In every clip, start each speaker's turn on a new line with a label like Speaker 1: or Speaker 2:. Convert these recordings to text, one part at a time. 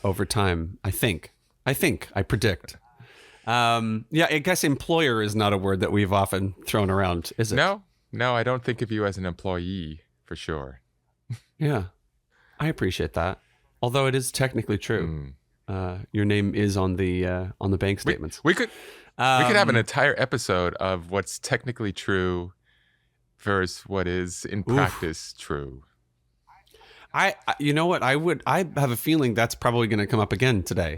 Speaker 1: over time. I predict. Yeah, I guess employer is not a word that we've often thrown around, is it?
Speaker 2: No, I don't think of you as an employee for sure.
Speaker 1: Yeah, I appreciate that. Although it is technically true. Your name is on the bank statements.
Speaker 2: We could have an entire episode of what's technically true versus what is in practice true.
Speaker 1: You know what? I have a feeling that's probably going to come up again today,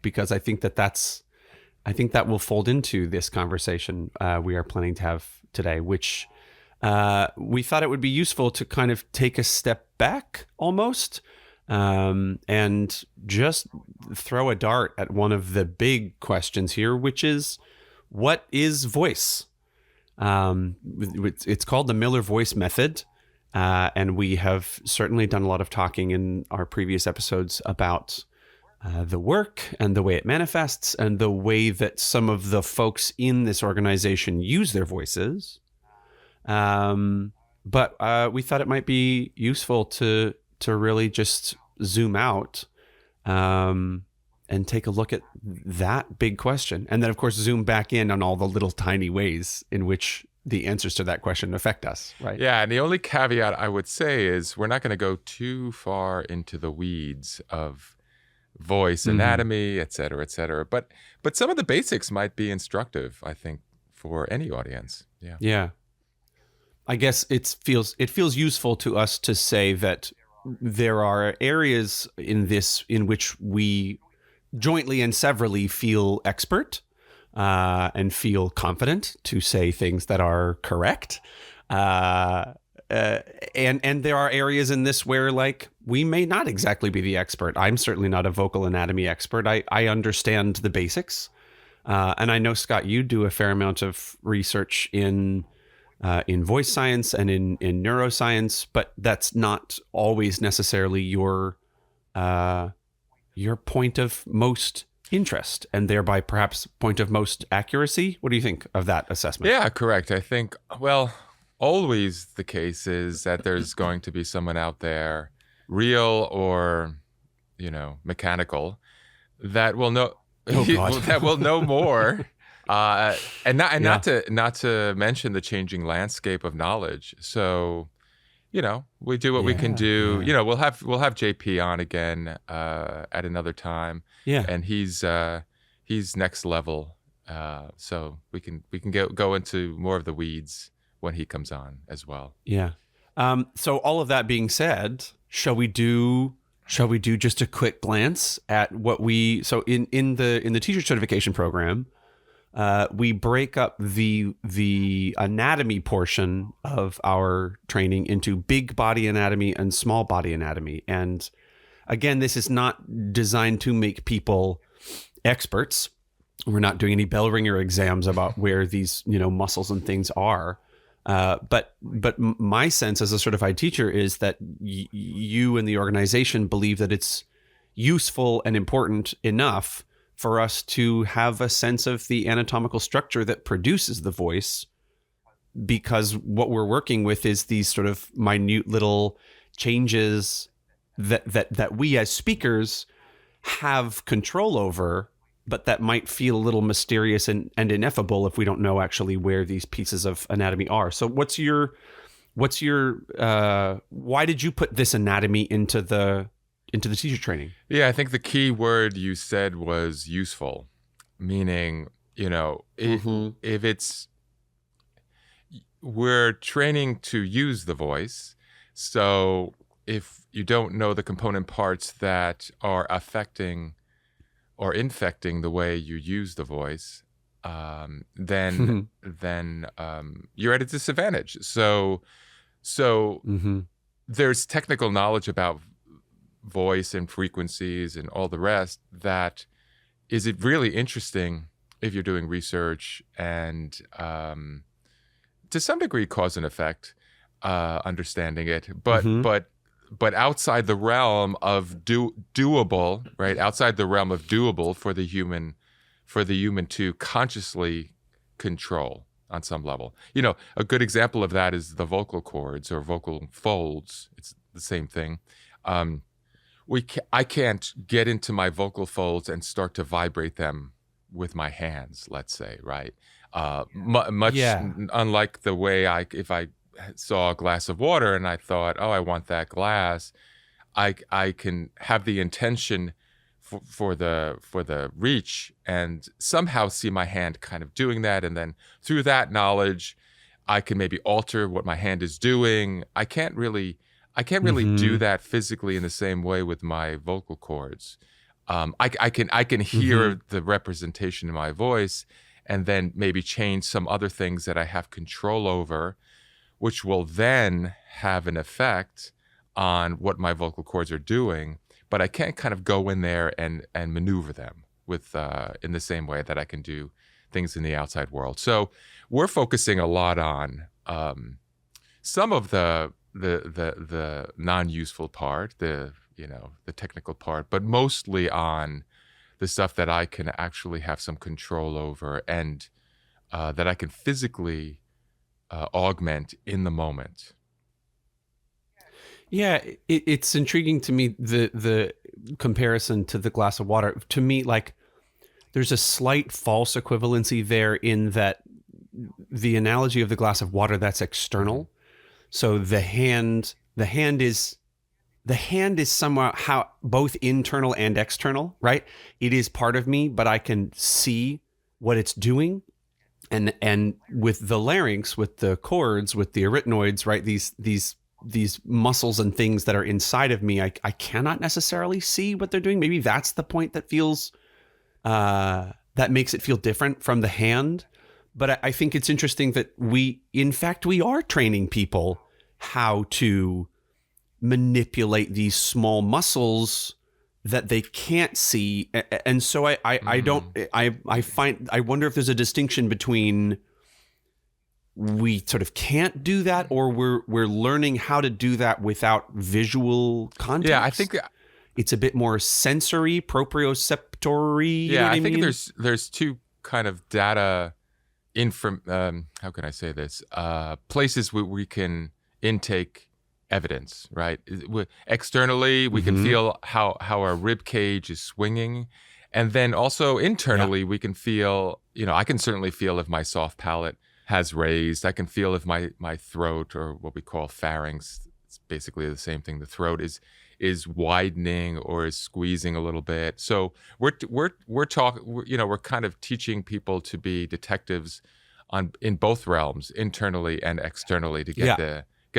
Speaker 1: because I think that will fold into this conversation we are planning to have today, which we thought it would be useful to kind of take a step back almost, and just throw a dart at one of the big questions here, which is, what is voice? It's called the Miller Voice Method. And we have certainly done a lot of talking in our previous episodes about the work and the way it manifests and the way that some of the folks in this organization use their voices. But we thought it might be useful to really just zoom out and take a look at that big question. And then, of course, zoom back in on all the little tiny ways in which the answers to that question affect us, right?
Speaker 2: Yeah, and the only caveat I would say is we're not going to go too far into the weeds of voice anatomy, et cetera, et cetera. But some of the basics might be instructive, I think, for any audience. Yeah.
Speaker 1: Yeah. I guess it feels useful to us to say that there are areas in which we jointly and severally feel expert. And feel confident to say things that are correct. And there are areas in this where, like, we may not exactly be the expert. I'm certainly not a vocal anatomy expert. I understand the basics. And I know, Scott, you do a fair amount of research in voice science and in neuroscience, but that's not always necessarily your point of most interest, and thereby perhaps point of most accuracy. What do you think of that assessment?
Speaker 2: Yeah, correct. I think, well, always the case is that there's going to be someone out there, real or, mechanical, that will know that will know more. And not to mention the changing landscape of knowledge. So, we do what we can do. Yeah. We'll have JP on again at another time.
Speaker 1: Yeah,
Speaker 2: and he's next level. So we can go into more of the weeds when he comes on as well.
Speaker 1: Yeah. So all of that being said, shall we do just a quick glance at what so in the teacher certification program? We break up the anatomy portion of our training into big body anatomy and small body anatomy. And again, this is not designed to make people experts. We're not doing any bell ringer exams about where these, muscles and things are. But my sense as a certified teacher is that you and the organization believe that it's useful and important enough for us to have a sense of the anatomical structure that produces the voice, because what we're working with is these sort of minute little changes that we as speakers have control over, but that might feel a little mysterious and ineffable if we don't know actually where these pieces of anatomy are. So what's your why did you put this anatomy into the teacher training?
Speaker 2: Yeah, I think the key word you said was useful, meaning, if it's, we're training to use the voice. So if you don't know the component parts that are affecting or infecting the way you use the voice, then you're at a disadvantage. So there's technical knowledge about voice and frequencies and all the rest that is it really interesting if you're doing research and to some degree cause and effect, understanding it, but outside the realm of doable, right? Outside the realm of doable for the human to consciously control on some level. A good example of that is the vocal cords or vocal folds. It's the same thing. I can't get into my vocal folds and start to vibrate them with my hands, let's say, right? Much
Speaker 1: Yeah.
Speaker 2: unlike the way if I saw a glass of water and I thought, oh, I want that glass, I can have the intention for the reach and somehow see my hand kind of doing that, and then through that knowledge, I can maybe alter what my hand is doing. I can't really do that physically in the same way with my vocal cords. I can hear the representation in my voice, and then maybe change some other things that I have control over, which will then have an effect on what my vocal cords are doing. But I can't kind of go in there and maneuver them with in the same way that I can do things in the outside world. So we're focusing a lot on some of the non-useful part, the technical part, but mostly on the stuff that I can actually have some control over, and that I can physically augment in the moment.
Speaker 1: Yeah, it's intriguing to me, the comparison to the glass of water. To me, like, there's a slight false equivalency there in that the analogy of the glass of water, that's external. So the hand is somewhat how both internal and external, right? It is part of me, but I can see what it's doing. And with the larynx, with the cords, with the arytenoids, right? These muscles and things that are inside of me, I cannot necessarily see what they're doing. Maybe that's the point that feels that makes it feel different from the hand. But I think it's interesting that we are training people how to manipulate these small muscles that they can't see. And so I wonder if there's a distinction between we sort of can't do that, or we're learning how to do that without visual context.
Speaker 2: Yeah, I think
Speaker 1: it's a bit more sensory, proprioceptory.
Speaker 2: Yeah, I think there's two kind of data how can I say this? Places where we can intake evidence, right? Externally, we can feel how our rib cage is swinging, and then also internally, we can feel. I can certainly feel if my soft palate has raised. I can feel if my throat, or what we call pharynx, it's basically the same thing. The throat is widening or is squeezing a little bit. So we're kind of teaching people to be detectives in both realms, internally and externally, to get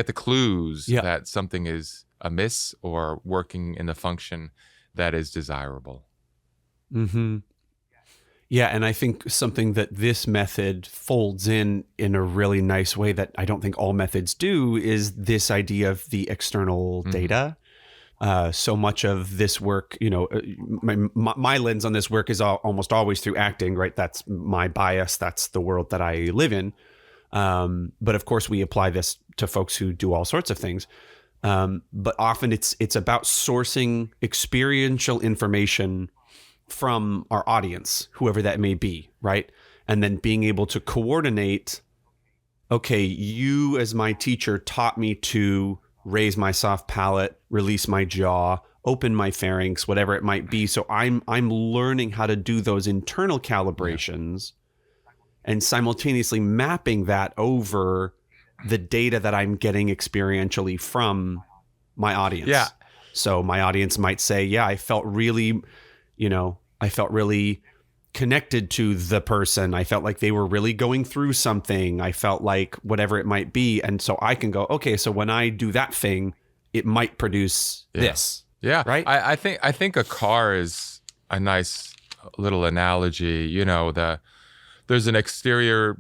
Speaker 2: the clues that something is amiss or working in the function that is desirable.
Speaker 1: Mm-hmm. Yeah, and I think something that this method folds in a really nice way that I don't think all methods do is this idea of the external data. So much of this work, my lens on this work is almost always through acting, right? That's my bias. That's the world that I live in. But of course, we apply this to folks who do all sorts of things. But often it's about sourcing experiential information from our audience, whoever that may be, right? And then being able to coordinate, okay, you as my teacher taught me to raise my soft palate, release my jaw, open my pharynx, whatever it might be. So I'm learning how to do those internal calibrations and simultaneously mapping that over the data that I'm getting experientially from my audience.
Speaker 2: Yeah.
Speaker 1: So my audience might say, yeah, I felt really connected to the person. I felt like they were really going through something. I felt like whatever it might be. And so I can go, okay, so when I do that thing, it might produce this.
Speaker 2: Yeah.
Speaker 1: Right.
Speaker 2: I think a car is a nice little analogy. There's an exterior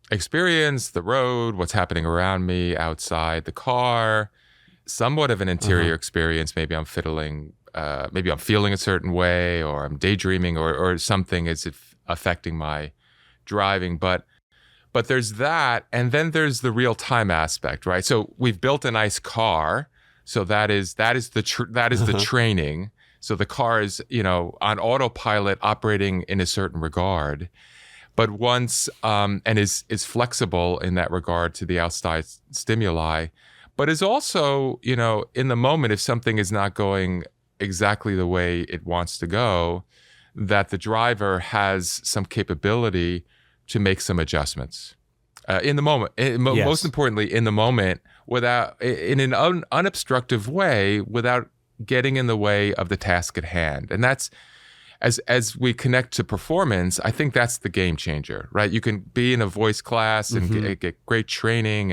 Speaker 2: experience, the road, what's happening around me outside the car, somewhat of an interior experience. Maybe I'm fiddling. Maybe I'm feeling a certain way, or I'm daydreaming, or something is affecting my driving. But there's that, and then there's the real time aspect, right? So we've built a nice car, so that is the training. So the car is on autopilot, operating in a certain regard, but once and is flexible in that regard to the outside stimuli. but is also, in the moment, if something is not going exactly the way it wants to go, that the driver has some capability to make some adjustments in the moment. Most importantly, in the moment, in an unobstructive way, without getting in the way of the task at hand. And that's, as we connect to performance, I think that's the game changer, right? You can be in a voice class and get great training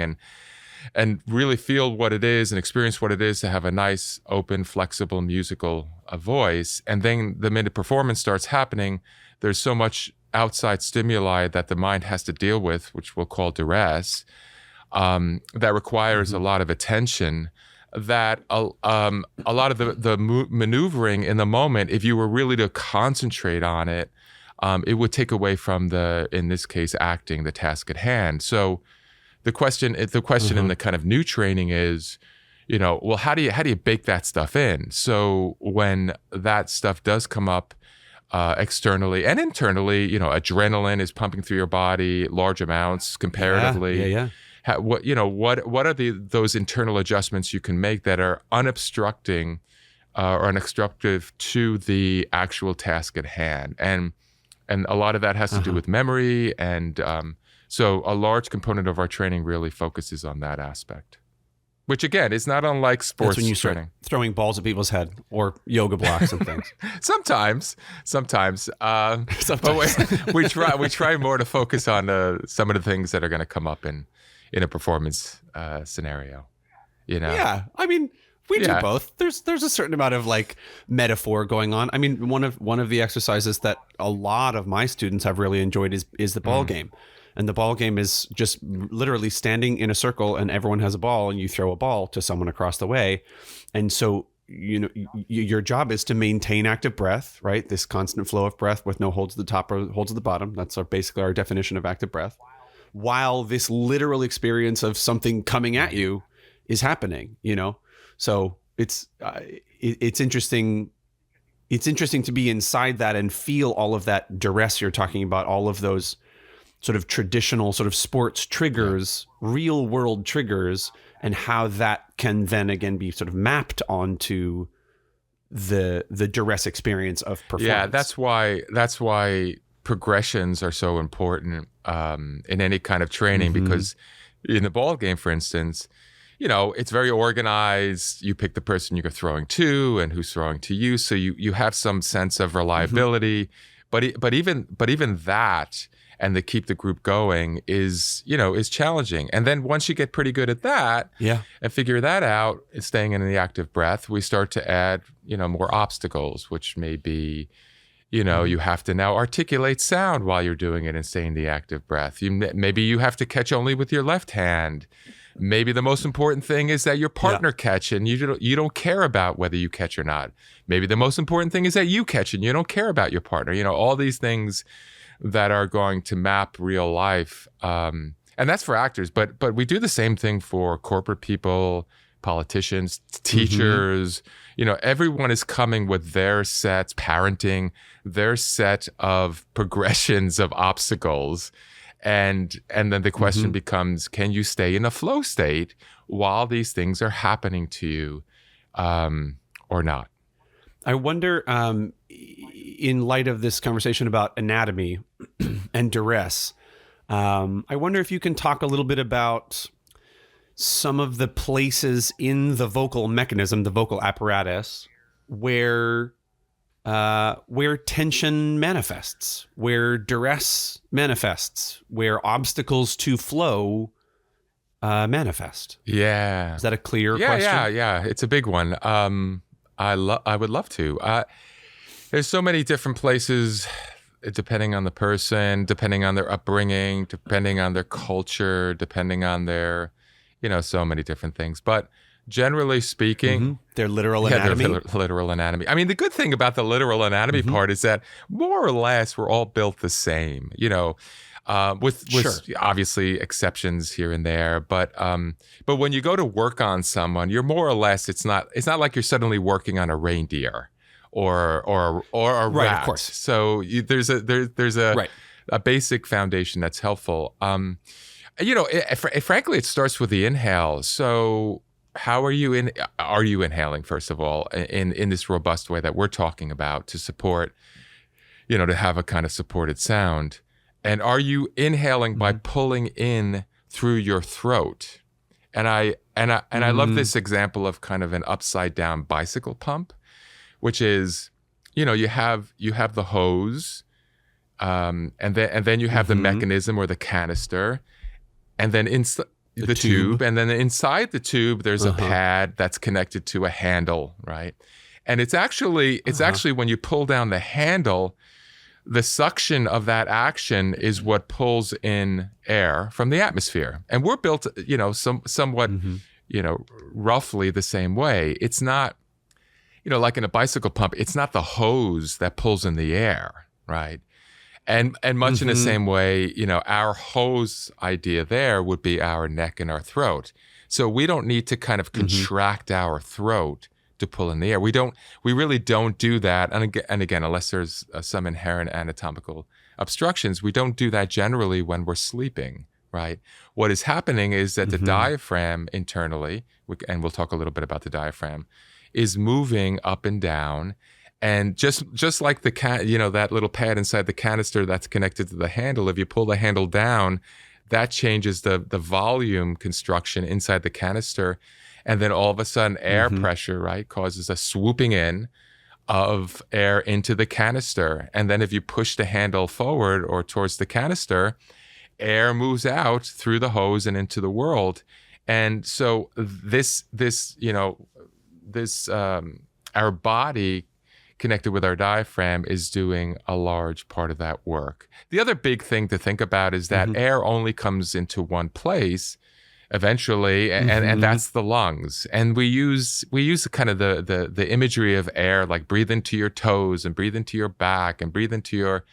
Speaker 2: and really feel what it is and experience what it is to have a nice, open, flexible, musical voice. And then the minute performance starts happening, there's so much outside stimuli that the mind has to deal with, which we'll call duress, that requires a lot of attention, that a lot of the maneuvering in the moment, if you were really to concentrate on it, it would take away from in this case, acting, the task at hand. So the question in the kind of new training is, well, how do you bake that stuff in? So when that stuff does come up externally and internally, adrenaline is pumping through your body, large amounts comparatively.
Speaker 1: Yeah.
Speaker 2: What are those internal adjustments you can make that are unobstructing or unobstructive to the actual task at hand? And a lot of that has to do with memory, and so a large component of our training really focuses on that aspect, which again is not unlike sports.
Speaker 1: That's when you start
Speaker 2: training.
Speaker 1: Throwing balls at people's head or yoga blocks and things.
Speaker 2: Sometimes. But we try more to focus on some of the things that are going to come up in a performance scenario.
Speaker 1: Yeah, I mean, we do both. There's a certain amount of like metaphor going on. I mean, one of the exercises that a lot of my students have really enjoyed is the ball game. And the ball game is just literally standing in a circle and everyone has a ball and you throw a ball to someone across the way. And so, your job is to maintain active breath, right? This constant flow of breath with no holds at the top or holds at the bottom. That's basically our definition of active breath. While this literal experience of something coming at you is happening, So it's interesting. It's interesting to be inside that and feel all of that duress you're talking about, all of those sort of traditional sort of sports triggers, real world triggers, and how that can then again be sort of mapped onto the duress experience of performance.
Speaker 2: Yeah, that's why progressions are so important in any kind of training, because in the ball game, for instance, it's very organized. You pick the person you're throwing to and who's throwing to you, so you have some sense of reliability. But even that, and to keep the group going is challenging. And then once you get pretty good at that, and figure that out, staying in the active breath, we start to add more obstacles, which may be, you have to now articulate sound while you're doing it and stay in the active breath. Maybe you have to catch only with your left hand. Maybe the most important thing is that your partner catch and you don't care about whether you catch or not. Maybe the most important thing is that you catch and you don't care about your partner. All these things that are going to map real life. And that's for actors, but we do the same thing for corporate people, politicians, teachers. Everyone is coming with their sets, parenting, their set of progressions of obstacles. And then the question becomes, can you stay in a flow state while these things are happening to you or not?
Speaker 1: I wonder, in light of this conversation about anatomy and duress, I wonder if you can talk a little bit about some of the places in the vocal mechanism, the vocal apparatus, where tension manifests, where duress manifests, where obstacles to flow manifest.
Speaker 2: Yeah.
Speaker 1: Is that a clear question?
Speaker 2: Yeah. It's a big one. I would love to. There's so many different places, depending on the person, depending on their upbringing, depending on their culture, depending on their, so many different things. But generally speaking,
Speaker 1: their literal anatomy.
Speaker 2: Their literal anatomy. I mean, the good thing about the literal anatomy part is that more or less we're all built the same, with obviously exceptions here and there. But when you go to work on someone, you're more or less, it's not like you're suddenly working on a reindeer or a rat.
Speaker 1: Right, of course.
Speaker 2: So there's a basic foundation that's helpful. Frankly, it starts with the inhale. So how are you inhaling, first of all, in this robust way that we're talking about to support, to have a kind of supported sound? And are you inhaling by pulling in through your throat? And I love this example of kind of an upside down bicycle pump, which is, you have the hose, and then you have the mechanism or the canister, and then inside the tube, and then inside the tube there's a pad that's connected to a handle, right? And it's actually when you pull down the handle, the suction of that action is what pulls in air from the atmosphere. And we're built, somewhat, roughly the same way. It's not, like in a bicycle pump, it's not the hose that pulls in the air, right? And much in the same way, our hose idea there would be our neck and our throat. So we don't need to kind of contract our throat to pull in the air. We really don't do that. And again, unless there's some inherent anatomical obstructions, we don't do that generally when we're sleeping, right? What is happening is that the diaphragm internally, and we'll talk a little bit about the diaphragm, is moving up and down. And just like the that little pad inside the canister that's connected to the handle, if you pull the handle down, that changes the volume construction inside the canister. And then all of a sudden air pressure, right, causes a swooping in of air into the canister. And then if you push the handle forward or towards the canister, air moves out through the hose and into the world. And so our body connected with our diaphragm is doing a large part of that work. The other big thing to think about is that air only comes into one place eventually, and that's the lungs. And we use kind of the imagery of air, like breathe into your toes and breathe into your back and breathe into your,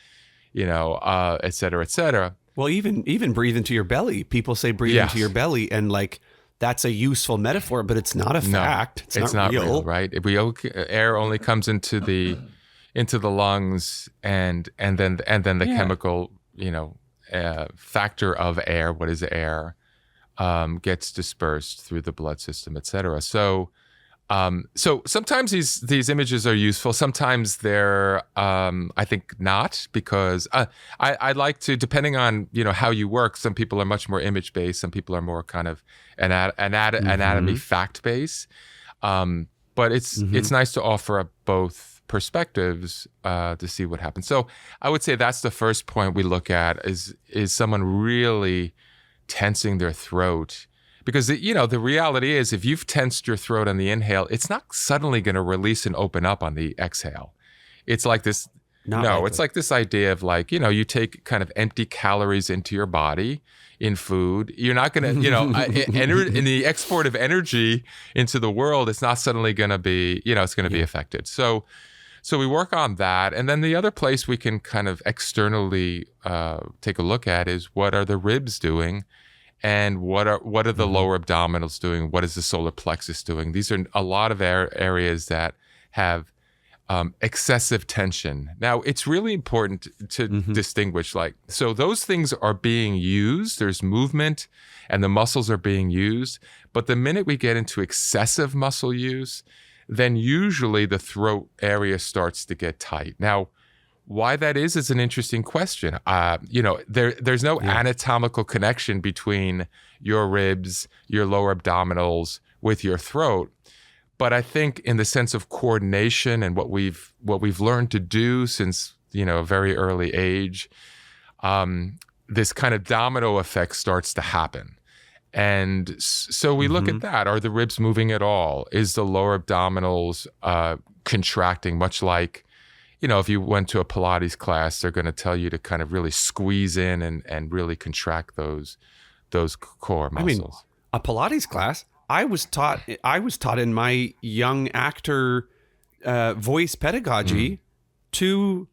Speaker 2: et cetera, et cetera.
Speaker 1: Well, even breathe into your belly. People say breathe into your belly, and like that's a useful metaphor, but it's not a fact. It's not real,
Speaker 2: right? Air only comes into the lungs, and then the chemical, factor of air. What is air? Gets dispersed through the blood system, et cetera. So sometimes these images are useful. Sometimes they're, I think, not, because I like to, depending on how you work. Some people are much more image based. Some people are more kind of anatomy fact based. But it's nice to offer up both perspectives to see what happens. So I would say that's the first point we look at is someone really tensing their throat. Because, the reality is, if you've tensed your throat on the inhale, it's not suddenly going to release and open up on the exhale. It's like this, it's like this idea of like, you take kind of empty calories into your body in food. You're not going to, in the export of energy into the world, it's not suddenly going to be, it's going to be affected. So we work on that. And then the other place we can kind of externally take a look at is, what are the ribs doing? And what are the lower abdominals doing? What is the solar plexus doing? These are a lot of areas that have excessive tension. Now, it's really important to distinguish, so those things are being used. There's movement and the muscles are being used. But the minute we get into excessive muscle use, then usually the throat area starts to get tight. Now, why that is an interesting question. There's no anatomical connection between your ribs, your lower abdominals with your throat. But I think in the sense of coordination and what we've learned to do since, a very early age, this kind of domino effect starts to happen. And so we look at that. Are the ribs moving at all? Is the lower abdominals contracting, much like, if you went to a Pilates class, they're going to tell you to kind of really squeeze in and really contract those core muscles. I mean,
Speaker 1: a Pilates class, I was taught in my young actor voice pedagogy to,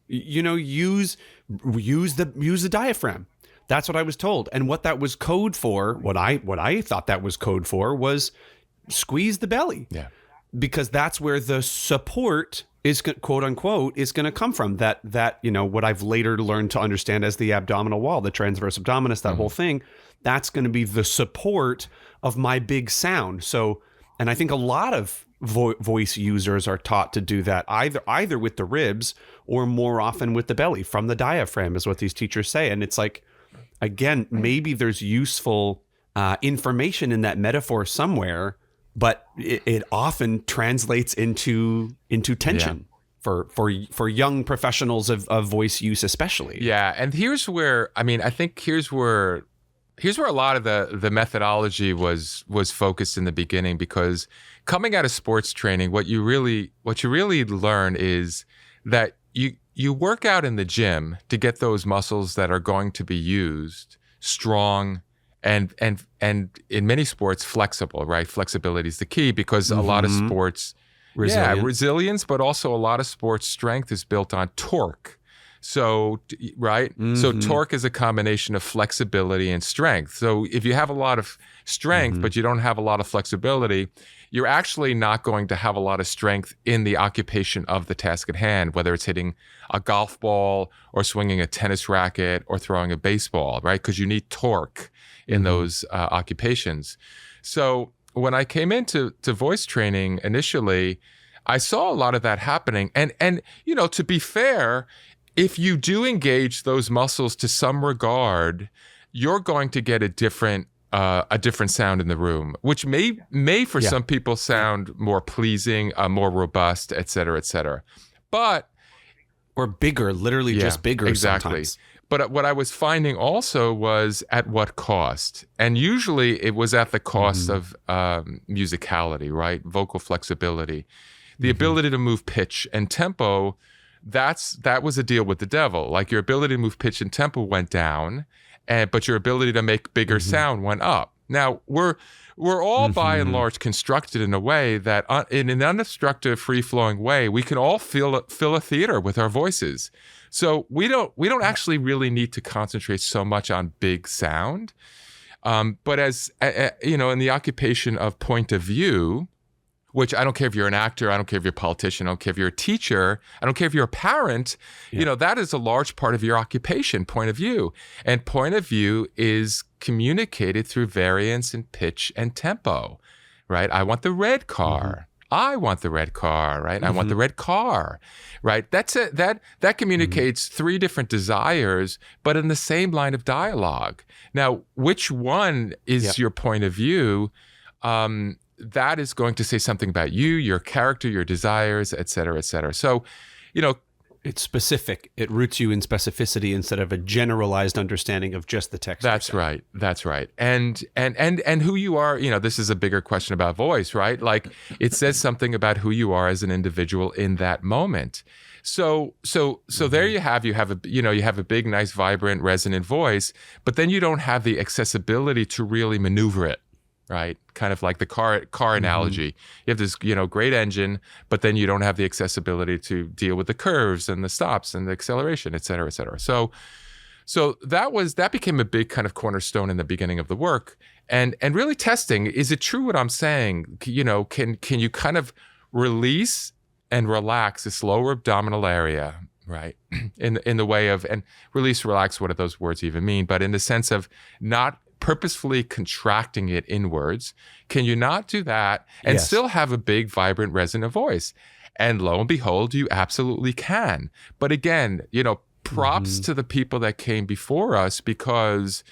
Speaker 1: use the diaphragm. That's what I was told. And what that was code for, what I thought that was code for, was squeeze the belly.
Speaker 2: Yeah.
Speaker 1: because that's where the support is, quote unquote, is going to come from. That what I've later learned to understand as the abdominal wall, the transverse abdominis, that whole thing, that's going to be the support of my big sound. So, and I think a lot of voice users are taught to do that either with the ribs or more often with the belly, from the diaphragm, is what these teachers say. And it's like, again, maybe there's useful information in that metaphor somewhere, but it often translates into tension for young professionals of voice use, especially.
Speaker 2: Yeah, and here's where here's where a lot of the methodology was focused in the beginning, because coming out of sports training, what you really learn is that you work out in the gym to get those muscles that are going to be used strong and in many sports flexible, right? Flexibility is the key, because a lot of sports resilience, but also a lot of sports strength is built on torque. So, right? So torque is a combination of flexibility and strength. So if you have a lot of strength, but you don't have a lot of flexibility, you're actually not going to have a lot of strength in the occupation of the task at hand, whether it's hitting a golf ball or swinging a tennis racket or throwing a baseball, right? Because you need torque in those occupations. So when I came into voice training initially, I saw a lot of that happening. And to be fair, if you do engage those muscles to some regard, you're going to get a different sound in the room, which may for some people sound more pleasing, more robust, et cetera, et cetera. But
Speaker 1: or bigger, literally just bigger sometimes.
Speaker 2: But what I was finding also was at what cost. And usually it was at the cost of musicality, right? Vocal flexibility, the ability to move pitch and tempo. That was a deal with the devil. Like, your ability to move pitch and tempo went down, but your ability to make bigger sound went up. Now, we're all by and large constructed in a way that in an unobstructive, free-flowing way, we can all fill a theater with our voices. So we don't actually really need to concentrate so much on big sound. But as in the occupation of point of view, which I don't care if you're an actor, I don't care if you're a politician, I don't care if you're a teacher, I don't care if you're a parent, that is a large part of your occupation, point of view. And point of view is communicated through variance in pitch and tempo, right? I want the red car. I want the red car, right? I want the red car, right? That's it. That communicates three different desires, but in the same line of dialogue. Now, which one is your point of view? That is going to say something about you, your character, your desires, et cetera, et cetera. So,
Speaker 1: it's specific. It roots you in specificity instead of a generalized understanding of just the text.
Speaker 2: That's right. That's right. And who you are, this is a bigger question about voice, right? Like, it says something about who you are as an individual in that moment. So there you have a big, nice, vibrant, resonant voice, but then you don't have the accessibility to really maneuver it. Right, kind of like the car analogy. You have this, great engine, but then you don't have the accessibility to deal with the curves and the stops and the acceleration, et cetera, et cetera. So that became a big kind of cornerstone in the beginning of the work, and really testing, is it true what I'm saying? Can you kind of release and relax this lower abdominal area, right? In the way of, and release, relax, what do those words even mean? But in the sense of not purposefully contracting it inwards, can you not do that and still have a big, vibrant, resonant voice? And lo and behold, you absolutely can. But again, props to the people that came before us, because,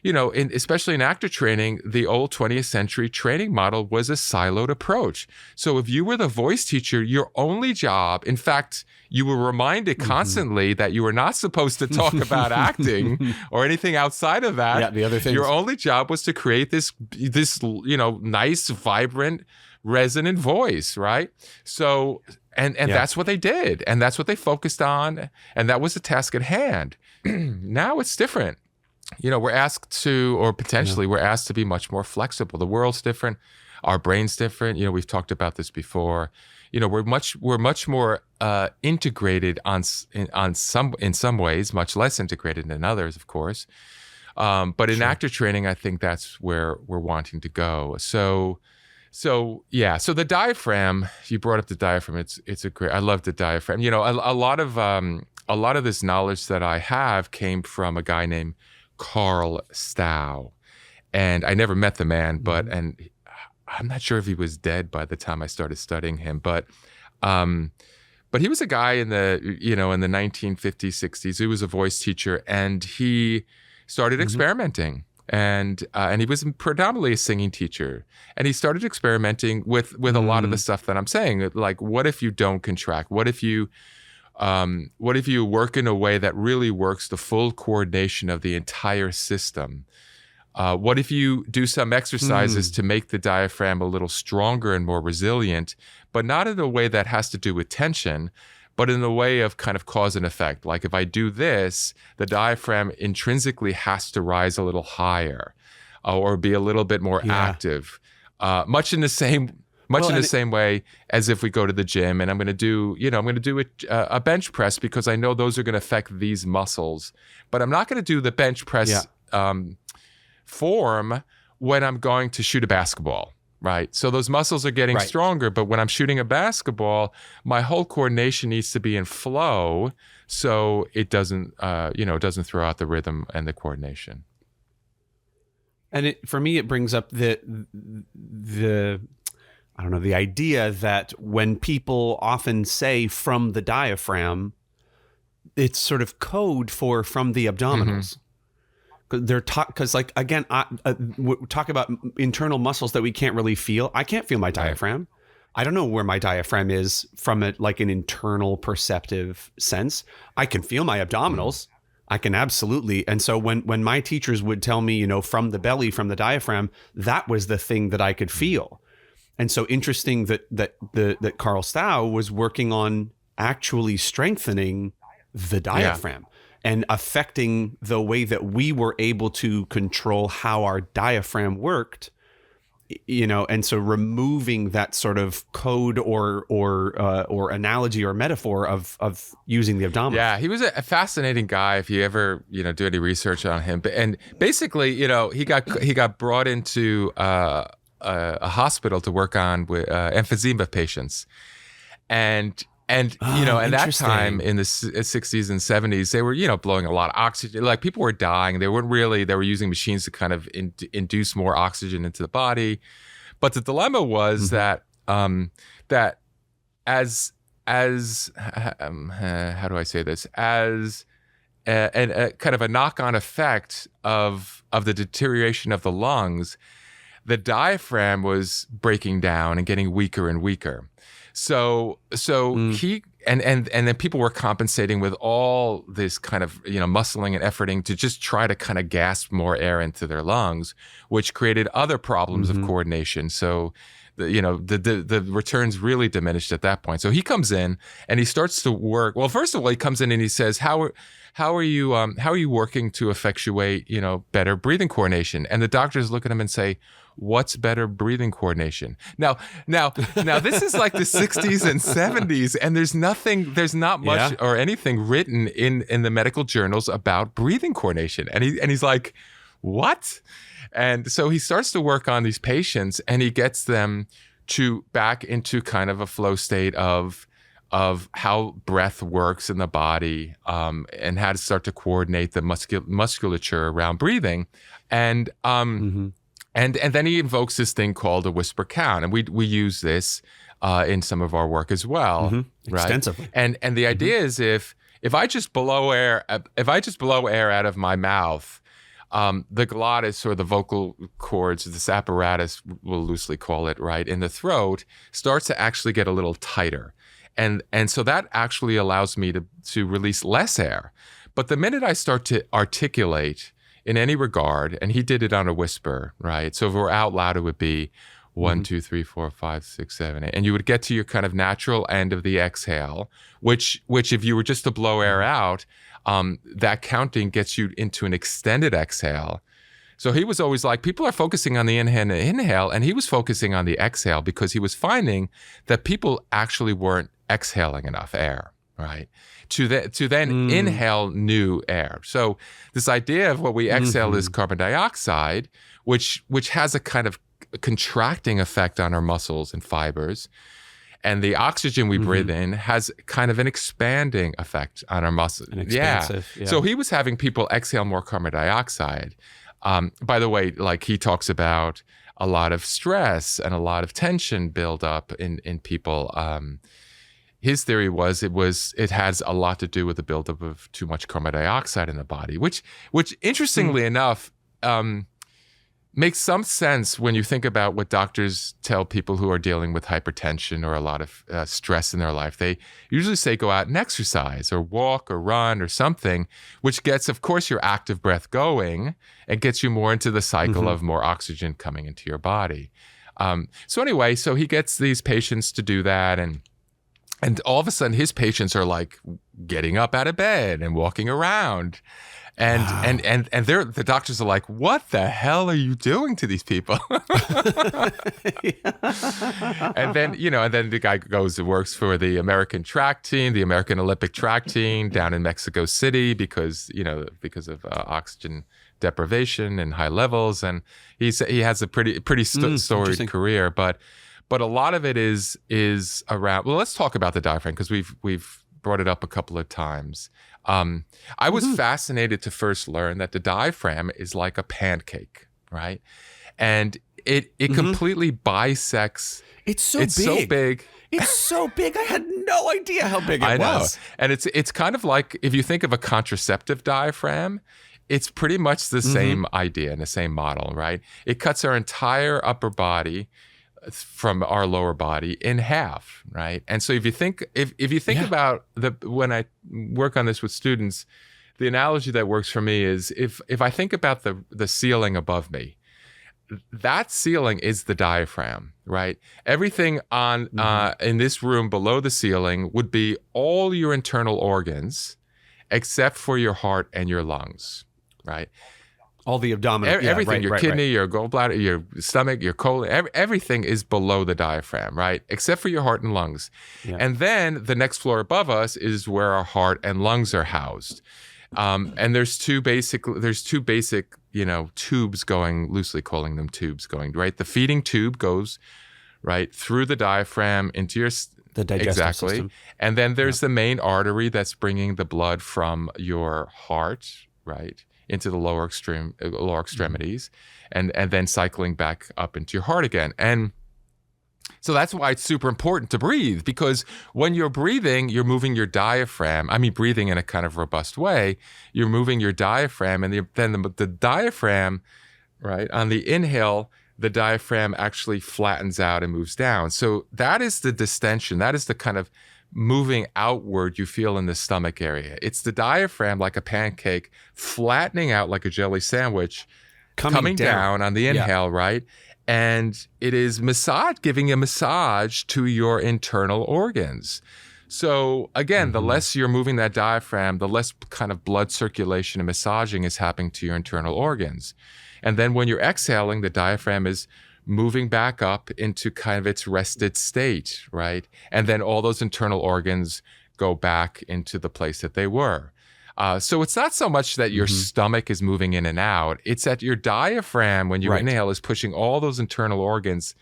Speaker 2: especially in actor training, the old 20th century training model was a siloed approach. So if you were the voice teacher, your only job, in fact, you were reminded constantly that you were not supposed to talk about acting or anything outside of that.
Speaker 1: Yeah, the other things.
Speaker 2: Your only job was to create this nice, vibrant, resonant voice, right? So, and that's what they did, and that's what they focused on, and that was the task at hand. Now it's different. We're asked to, or potentially we're asked to be much more flexible. The world's different. Our brain's different. We've talked about this before. We're much more integrated in some ways, much less integrated in others, of course. But in actor training, I think that's where we're wanting to go. So So yeah, so the diaphragm, you brought up the diaphragm. It's a great. I love the diaphragm. You know, a lot of this knowledge that I have came from a guy named Carl Stow, and I never met the man, and I'm not sure if he was dead by the time I started studying him, but he was a guy in the 1950s, 60s. He was a voice teacher, and he started experimenting. And he was predominantly a singing teacher, and he started experimenting with a lot of the stuff that I'm saying. Like, what if you don't contract? What if you work in a way that really works the full coordination of the entire system? What if you do some exercises to make the diaphragm a little stronger and more resilient, but not in a way that has to do with tension, but in the way of kind of cause and effect? Like, if I do this, the diaphragm intrinsically has to rise a little higher, or be a little bit more active, much in the same way as if we go to the gym and I'm going to do a bench press, because I know those are going to affect these muscles, but I'm not going to do the bench press form when I'm going to shoot a basketball. Right. So those muscles are getting stronger, but when I'm shooting a basketball, my whole coordination needs to be in flow, so it doesn't throw out the rhythm and the coordination.
Speaker 1: And for me, it brings up the idea that when people often say from the diaphragm, it's sort of code for from the abdominals. They're because like, again, we talk about internal muscles that we can't really feel. I can't feel my diaphragm. I don't know where my diaphragm is from an internal perceptive sense. I can feel my abdominals. I can absolutely. And so when my teachers would tell me, from the belly, from the diaphragm, that was the thing that I could feel. And so interesting that Carl Stow was working on actually strengthening the diaphragm. And affecting the way that we were able to control how our diaphragm worked, and so removing that sort of code or analogy or metaphor of using the abdominals.
Speaker 2: Yeah, he was a fascinating guy. If you ever do any research on him, and basically he got brought into a hospital to work on with emphysema patients, and that time in the 60s and 70s, they were, blowing a lot of oxygen. Like, people were dying. They were using machines to kind of induce more oxygen into the body. But the dilemma was that as how do I say this? As a kind of a knock-on effect of the deterioration of the lungs, the diaphragm was breaking down and getting weaker and weaker. So he and then people were compensating with all this kind of muscling and efforting to just try to kind of gasp more air into their lungs, which created other problems of coordination. So the returns really diminished at that point. So he comes in and he starts to work. Well, first of all, he comes in and he says, "How are you working to effectuate better breathing coordination?" And the doctors look at him and say, "What's better breathing coordination?" Now, this is like the 60s and 70s, and there's not much or anything written in the medical journals about breathing coordination. And he's like, "What?" And so he starts to work on these patients, and he gets them back into kind of a flow state of how breath works in the body, and how to start to coordinate the musculature around breathing, and then he invokes this thing called a whisper count, and we use this in some of our work as well, right?
Speaker 1: Extensively.
Speaker 2: And the idea is if I just blow air out of my mouth, the glottis, or the vocal cords, this apparatus, we'll loosely call it, right, in the throat, starts to actually get a little tighter, and so that actually allows me to release less air. But the minute I start to articulate in any regard, and he did it on a whisper, right? So if we're out loud, it would be 1, 2, 3, 4, 5, 6, 7, 8. And you would get to your kind of natural end of the exhale, which if you were just to blow air out, that counting gets you into an extended exhale. So he was always like, people are focusing on the inhale, and he was focusing on the exhale, because he was finding that people actually weren't exhaling enough air, right? To then inhale new air. So this idea of what we exhale is carbon dioxide, which has a kind of contracting effect on our muscles and fibers. And the oxygen we breathe in has kind of an expanding effect on our muscles. Yeah. So he was having people exhale more carbon dioxide. By the way, like he talks about a lot of stress and a lot of tension build up in people. His theory was it has a lot to do with the buildup of too much carbon dioxide in the body, which interestingly enough, makes some sense when you think about what doctors tell people who are dealing with hypertension or a lot of stress in their life. They usually say go out and exercise or walk or run or something, which gets, of course, your active breath going and gets you more into the cycle of more oxygen coming into your body. So anyway, so he gets these patients to do that, and all of a sudden his patients are like getting up out of bed and walking around. And the doctors are like, what the hell are you doing to these people? And then the guy goes and works for the American track team, the American Olympic track team down in Mexico City because of oxygen deprivation and high levels. And he has a pretty storied career, but a lot of it is around, well, let's talk about the diaphragm because we've brought it up a couple of times. I was fascinated to first learn that the diaphragm is like a pancake, right? And it completely bisects.
Speaker 1: It's so big. It's so big. I had no idea how big it was.
Speaker 2: I know. And it's kind of like if you think of a contraceptive diaphragm, it's pretty much the same idea and the same model, right? It cuts our entire upper body from our lower body in half, right? And so if you think about when I work on this with students, the analogy that works for me is if I think about the ceiling above me, that ceiling is the diaphragm, right? Everything on in this room below the ceiling would be all your internal organs except for your heart and your lungs, right?
Speaker 1: All the abdominal,
Speaker 2: everything, your kidney, your gallbladder, your stomach, your colon, everything is below the diaphragm, right? Except for your heart and lungs. Yeah. And then the next floor above us is where our heart and lungs are housed. And there's two basic, tubes going, loosely calling them tubes going, right? The feeding tube goes right through the diaphragm into the digestive system. And then there's the main artery that's bringing the blood from your heart, right, into the lower extremities, and then cycling back up into your heart again. And so that's why it's super important to breathe, because when you're breathing, you're moving your diaphragm. I mean, breathing in a kind of robust way, you're moving your diaphragm, and then the diaphragm, right, on the inhale, the diaphragm actually flattens out and moves down. So that is the distension. That is the kind of moving outward you feel in the stomach area. It's the diaphragm like a pancake flattening out like a jelly sandwich, coming down on the inhale, right? And it is giving a massage to your internal organs. So again, the less you're moving that diaphragm, the less kind of blood circulation and massaging is happening to your internal organs. And then when you're exhaling, the diaphragm is moving back up into kind of its rested state, right? And then all those internal organs go back into the place that they were. So it's not so much that your stomach is moving in and out. It's that your diaphragm, when you inhale, is pushing all those internal organs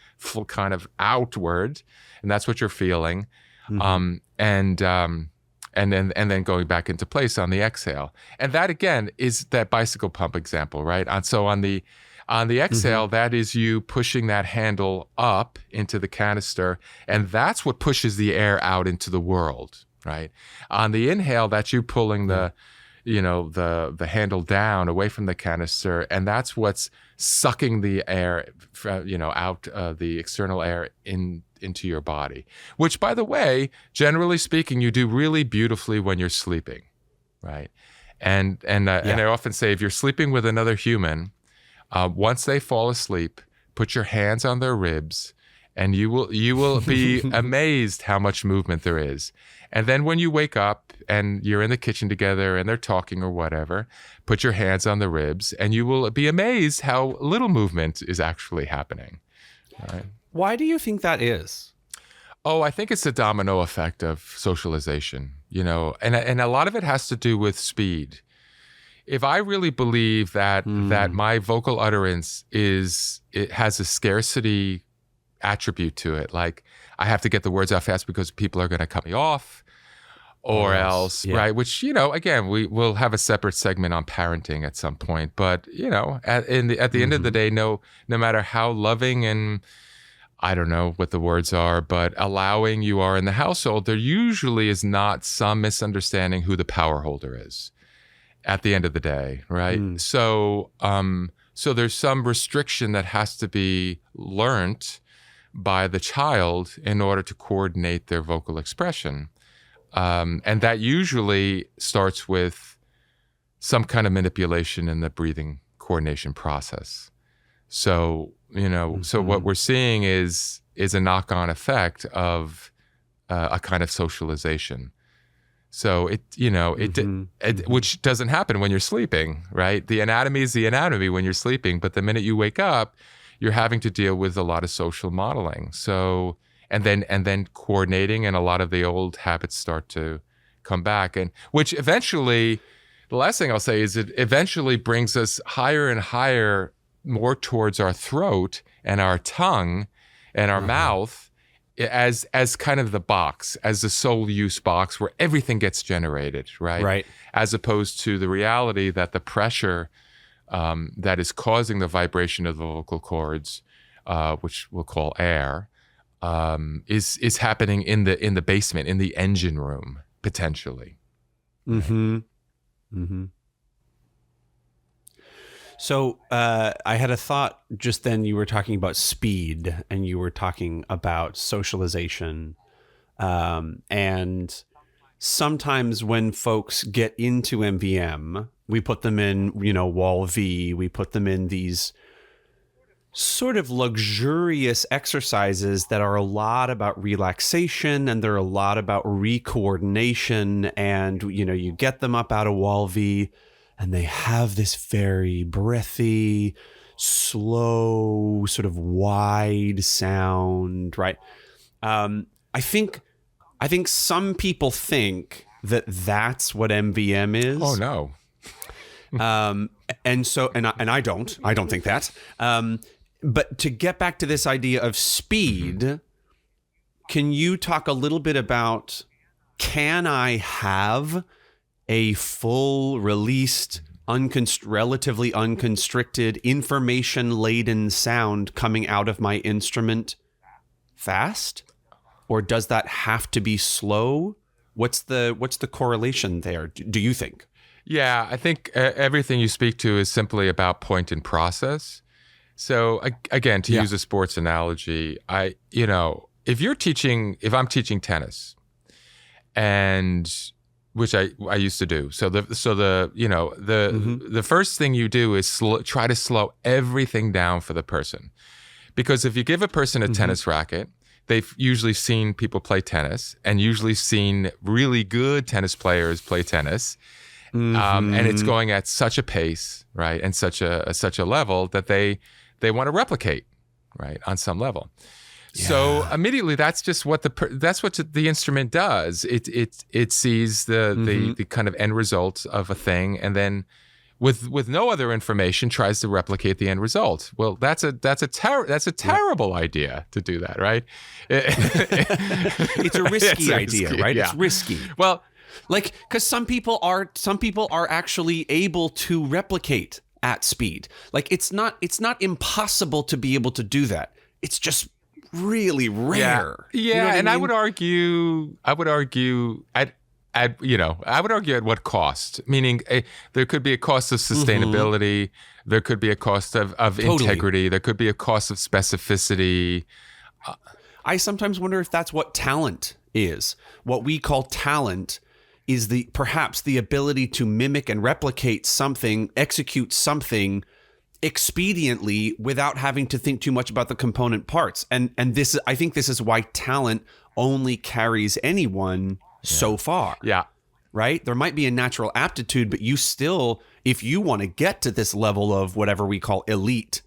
Speaker 2: kind of outward, and that's what you're feeling. And then going back into place on the exhale. And that again is that bicycle pump example, right? So on the exhale, that is you pushing that handle up into the canister, and that's what pushes the air out into the world, right? On the inhale, that's you pulling the handle down away from the canister, and that's what's sucking the air, out the external air into your body. Which, by the way, generally speaking, you do really beautifully when you're sleeping, right? And I often say, if you're sleeping with another human, once they fall asleep, put your hands on their ribs, and you will be amazed how much movement there is. And then when you wake up and you're in the kitchen together and they're talking or whatever, put your hands on the ribs, and you will be amazed how little movement is actually happening. Right?
Speaker 1: Why do you think that is?
Speaker 2: Oh, I think it's the domino effect of socialization, and a lot of it has to do with speed. if I really believe that my vocal utterance it has a scarcity attribute to it, like I have to get the words out fast because people are going to cut me off, or else, right? Which, again, we will have a separate segment on parenting at some point. But at the end of the day, no matter how loving and I don't know what the words are, but allowing you are in the household, there usually is not some misunderstanding who the power holder is at the end of the day, right? So there's some restriction that has to be learnt by the child in order to coordinate their vocal expression. And that usually starts with some kind of manipulation in the breathing coordination process. So, so what we're seeing is a knock-on effect of a kind of socialization. So which doesn't happen when you're sleeping, right? The anatomy is the anatomy when you're sleeping, but the minute you wake up, you're having to deal with a lot of social modeling. So, and then coordinating, and a lot of the old habits start to come back, and which eventually, the last thing I'll say is it eventually brings us higher and higher, more towards our throat and our tongue and our mouth as kind of the box, as the sole use box where everything gets generated, right?
Speaker 1: Right. As
Speaker 2: opposed to the reality that the pressure that is causing the vibration of the vocal cords, which we'll call air, is happening in the basement, in the engine room, potentially.
Speaker 1: So I had a thought just then. You were talking about speed, and you were talking about socialization. And sometimes when folks get into MVM, we put them in, Wall V, we put them in these sort of luxurious exercises that are a lot about relaxation, and they're a lot about recoordination. And, you get them up out of Wall V, and they have this very breathy, slow, sort of wide sound, right? I think some people think that that's what MVM is.
Speaker 2: Oh no.
Speaker 1: And so, and I don't think that. But to get back to this idea of speed, can you talk a little bit about, can I have a full released, relatively unconstricted, information-laden sound coming out of my instrument fast? Or does that have to be slow? What's the correlation there, do you think?
Speaker 2: Yeah, I think everything you speak to is simply about point and process. So again, to use a sports analogy, if I'm teaching tennis, and which I used to do. So the first thing you do is try to slow everything down for the person, because if you give a person a tennis racket, they've usually seen people play tennis, and usually seen really good tennis players play tennis, and it's going at such a pace, right, and such a level that they want to replicate, right, on some level. Yeah. So immediately, that's just what the instrument does. It sees the kind of end result of a thing, and then with no other information tries to replicate the end result. Well, that's a terrible idea to do that, right?
Speaker 1: It's a risky idea, right? Yeah. It's risky.
Speaker 2: Well,
Speaker 1: like, because some people are actually able to replicate at speed. Like, it's not impossible to be able to do that. It's just really rare.
Speaker 2: Yeah, and I would argue at what cost? Meaning, there could be a cost of sustainability. There could be a cost of integrity. There could be a cost of specificity.
Speaker 1: I sometimes wonder if that's what talent is. What we call talent is perhaps the ability to mimic and replicate something, execute something expediently without having to think too much about the component parts. And I think this is why talent only carries anyone so far.
Speaker 2: Yeah.
Speaker 1: Right? There might be a natural aptitude, but you still, if you want to get to this level of whatever we call elite,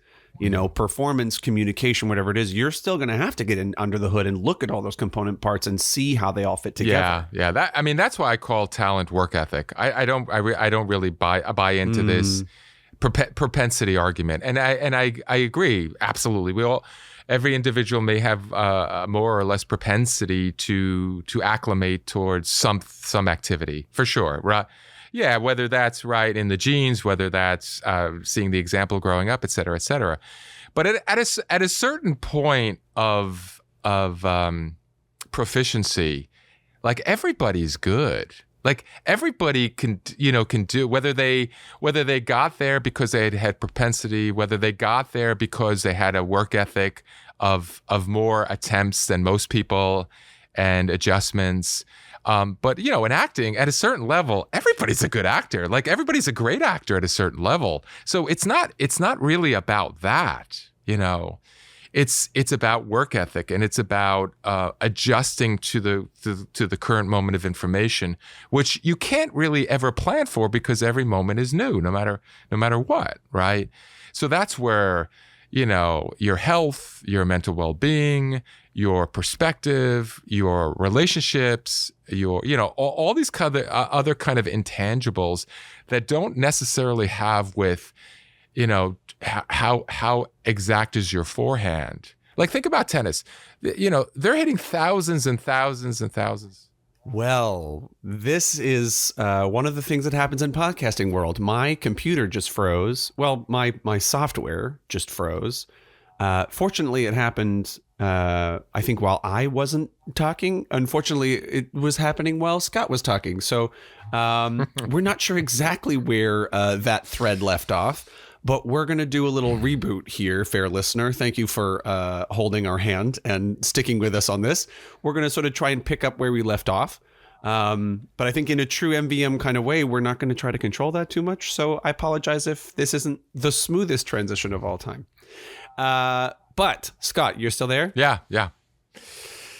Speaker 1: performance, communication, whatever it is, you're still going to have to get in under the hood and look at all those component parts and see how they all fit together.
Speaker 2: Yeah. That's why I call talent work ethic. I don't really buy into this propensity argument, and I agree absolutely. Every individual may have more or less propensity to acclimate towards some activity, for sure, right? Yeah, whether that's right in the genes, whether that's seeing the example growing up, et cetera, et cetera. But at a certain point of proficiency, like, everybody's good. Like, everybody can do, whether they got there because they had propensity, whether they got there because they had a work ethic of more attempts than most people and adjustments. But in acting, at a certain level, everybody's a good actor. Like, everybody's a great actor at a certain level. So it's not really about that. It's about work ethic, and it's about adjusting to the current moment of information, which you can't really ever plan for because every moment is new, no matter what, right? So that's where your health, your mental well-being, your perspective, your relationships, all these other kind of intangibles that don't necessarily have with how exact is your forehand. Like, think about tennis. They're hitting thousands and thousands and thousands.
Speaker 1: Well, this is one of the things that happens in podcasting world. My computer just froze. Well, my software just froze. Fortunately, it happened, I think, while I wasn't talking. Unfortunately, it was happening while Scott was talking. So we're not sure exactly where that thread left off. But we're going to do a little reboot here, fair listener. Thank you for holding our hand and sticking with us on this. We're going to sort of try and pick up where we left off. But I think in a true MVM kind of way, we're not going to try to control that too much. So I apologize if this isn't the smoothest transition of all time. But Scott, you're still there?
Speaker 2: Yeah.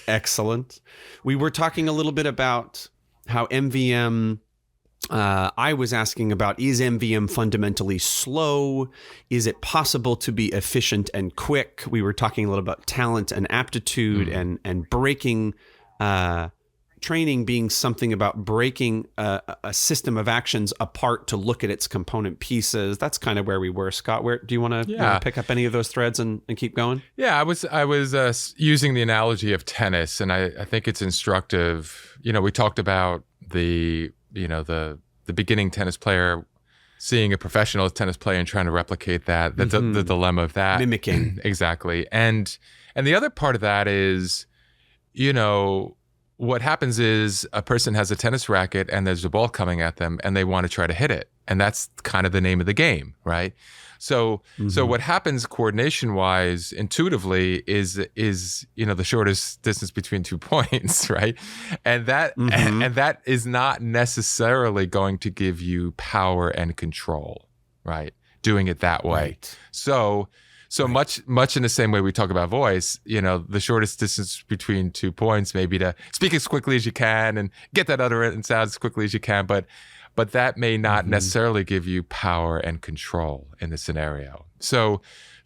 Speaker 1: Excellent. We were talking a little bit about how MVM... I was asking about, is MVM fundamentally slow? Is it possible to be efficient and quick? We were talking a little about talent and aptitude and breaking, training being something about breaking a system of actions apart to look at its component pieces. That's kind of where we were. Scott, where do you want to pick up any of those threads and keep going?
Speaker 2: Yeah, I was using the analogy of tennis, and I think it's instructive. We talked about the beginning tennis player seeing a professional tennis player and trying to replicate that, the dilemma of that.
Speaker 1: Mimicking.
Speaker 2: Exactly. And the other part of that is, what happens is a person has a tennis racket and there's a ball coming at them and they want to try to hit it. And that's kind of the name of the game, right? So what happens coordination-wise, intuitively, is the shortest distance between 2 points, right? And that is not necessarily going to give you power and control, right? Doing it that way.
Speaker 1: Right.
Speaker 2: So much in the same way we talk about voice, the shortest distance between 2 points may be to speak as quickly as you can and get that utterance out as quickly as you can, but that may not necessarily give you power and control in the scenario. So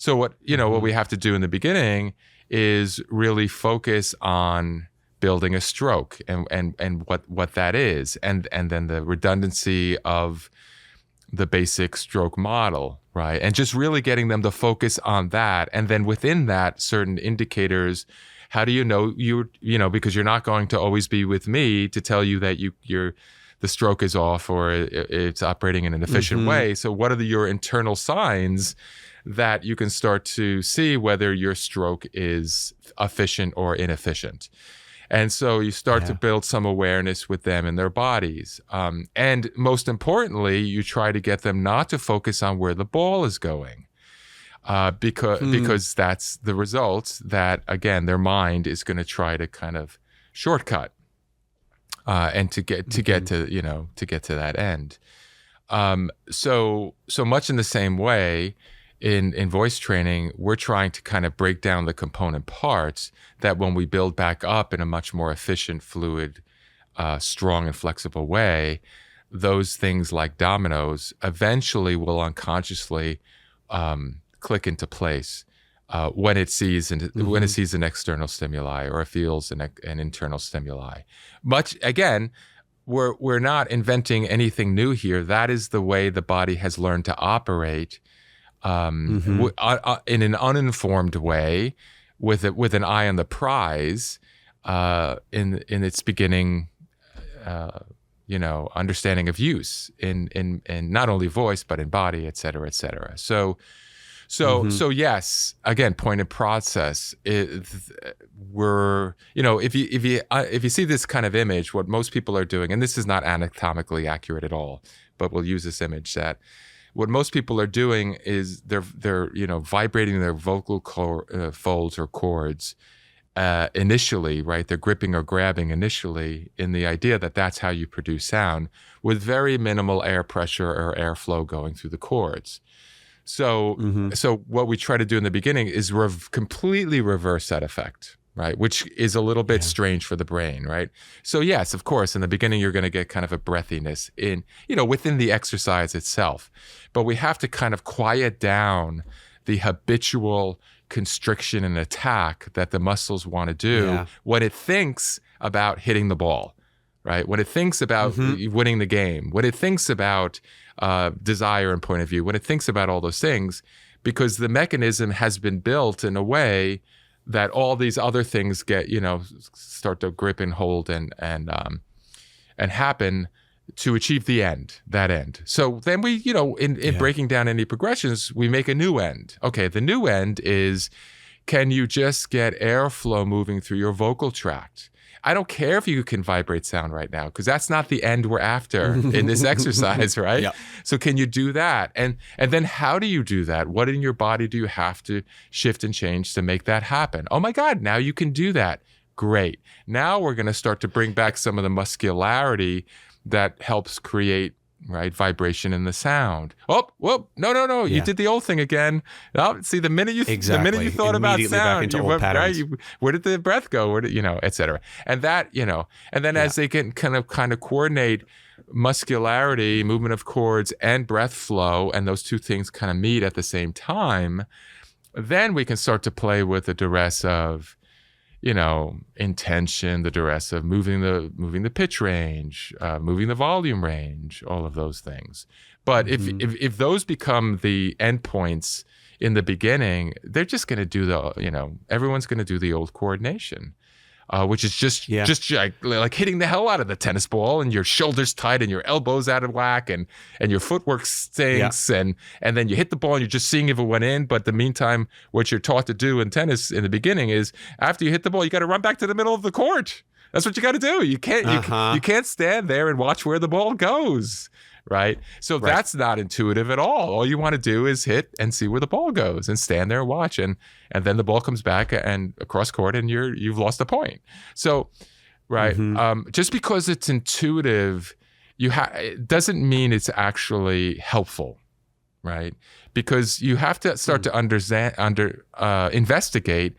Speaker 2: what we have to do in the beginning is really focus on building a stroke and what that is, and then the redundancy of the basic stroke model, right? And just really getting them to focus on that, and then within that, certain indicators. How do you know because you're not going to always be with me to tell you that the stroke is off or it's operating in an efficient way. So what are your internal signs that you can start to see whether your stroke is efficient or inefficient? And so you start to build some awareness with them and their bodies. And most importantly, you try to get them not to focus on where the ball is going. Because that's the results that, again, their mind is going to try to kind of shortcut. And to get to that end, so much in the same way, in voice training, we're trying to kind of break down the component parts that when we build back up in a much more efficient, fluid, strong, and flexible way, those things like dominoes eventually will unconsciously click into place when it sees an external stimuli or it feels an internal stimuli. Much again, we're not inventing anything new here. That is the way the body has learned to operate in an uninformed way, with an eye on the prize, in its beginning, understanding of use in not only voice but in body, et cetera, et cetera. So yes, again, point and process. We're, if you see this kind of image, what most people are doing, and this is not anatomically accurate at all, but we'll use this image, that what most people are doing is they're vibrating their vocal folds or cords initially, right? They're gripping or grabbing initially in the idea that that's how you produce sound, with very minimal air pressure or airflow going through the cords. So what we try to do in the beginning is completely reverse that effect, right? Which is a little bit strange for the brain, right? So yes, of course, in the beginning, you're going to get kind of a breathiness within the exercise itself. But we have to kind of quiet down the habitual constriction and attack that the muscles want to do when it thinks about hitting the ball, right? When it thinks about winning the game, when it thinks about desire and point of view, when it thinks about all those things, because the mechanism has been built in a way that all these other things get, start to grip and hold and happen to achieve that end. So then we, in breaking down any progressions, we make a new end. Okay, the new end is, can you just get airflow moving through your vocal tract? I don't care if you can vibrate sound right now, because that's not the end we're after in this exercise, right? Yep. So can you do that? And then how do you do that? What in your body do you have to shift and change to make that happen? Oh my God, now you can do that. Great. Now we're going to start to bring back some of the muscularity that helps create, right, vibration in the sound. Oh, whoop, no, you did the old thing again. Oh, see, the minute you thought about sound, you went, right, where did the breath go? Where did, et cetera. And that, and then as they can kind of coordinate muscularity, movement of chords, and breath flow, and those two things kind of meet at the same time, then we can start to play with the duress of, intention, the duress of moving the pitch range, moving the volume range, all of those things. But if those become the endpoints in the beginning, they're just going to do everyone's going to do the old coordination, which is just like hitting the hell out of the tennis ball, and your shoulders tight and your elbows out of whack, and your footwork stinks, and then you hit the ball and you're just seeing if it went in. But in the meantime, what you're taught to do in tennis in the beginning is, after you hit the ball, you got to run back to the middle of the court. That's what you got to do. You can't you can't stand there and watch where the ball goes. Right. So that's not intuitive at all. All you want to do is hit and see where the ball goes and stand there and watch. And then the ball comes back and across court and you've lost a point. So, right. Just because it's intuitive, it doesn't mean it's actually helpful. Right. Because you have to start to investigate,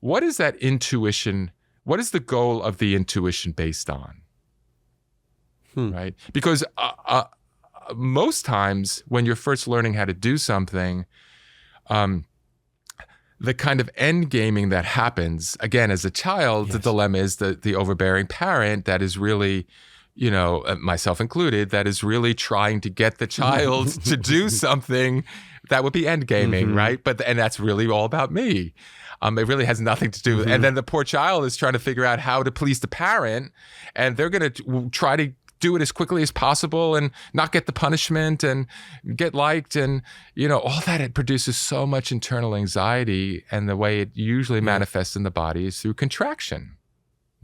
Speaker 2: what is that intuition? What is the goal of the intuition based on? Right. Because, most times when you're first learning how to do something, the kind of end gaming that happens, again, as a child, the dilemma is the overbearing parent that is really, myself included, that is really trying to get the child to do something that would be end gaming, right? And that's really all about me. It really has nothing to do with, and then the poor child is trying to figure out how to please the parent, and they're going to try to do it as quickly as possible and not get the punishment and get liked, and all that. It produces so much internal anxiety, and the way it usually manifests in the body is through contraction,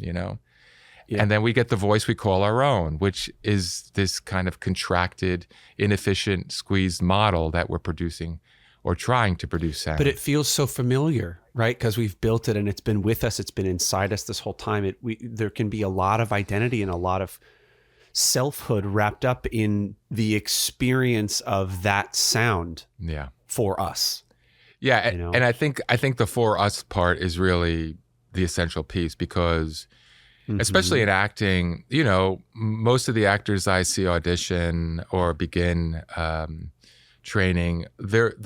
Speaker 2: and then we get the voice we call our own, which is this kind of contracted, inefficient, squeezed model that we're producing or trying to produce sound.
Speaker 1: But it feels so familiar, right? Because we've built it and it's been with us, it's been inside us this whole time. There can be a lot of identity and a lot of selfhood wrapped up in the experience of that sound for us.
Speaker 2: And I think the for us part is really the essential piece, because especially in acting, most of the actors I see audition or begin training,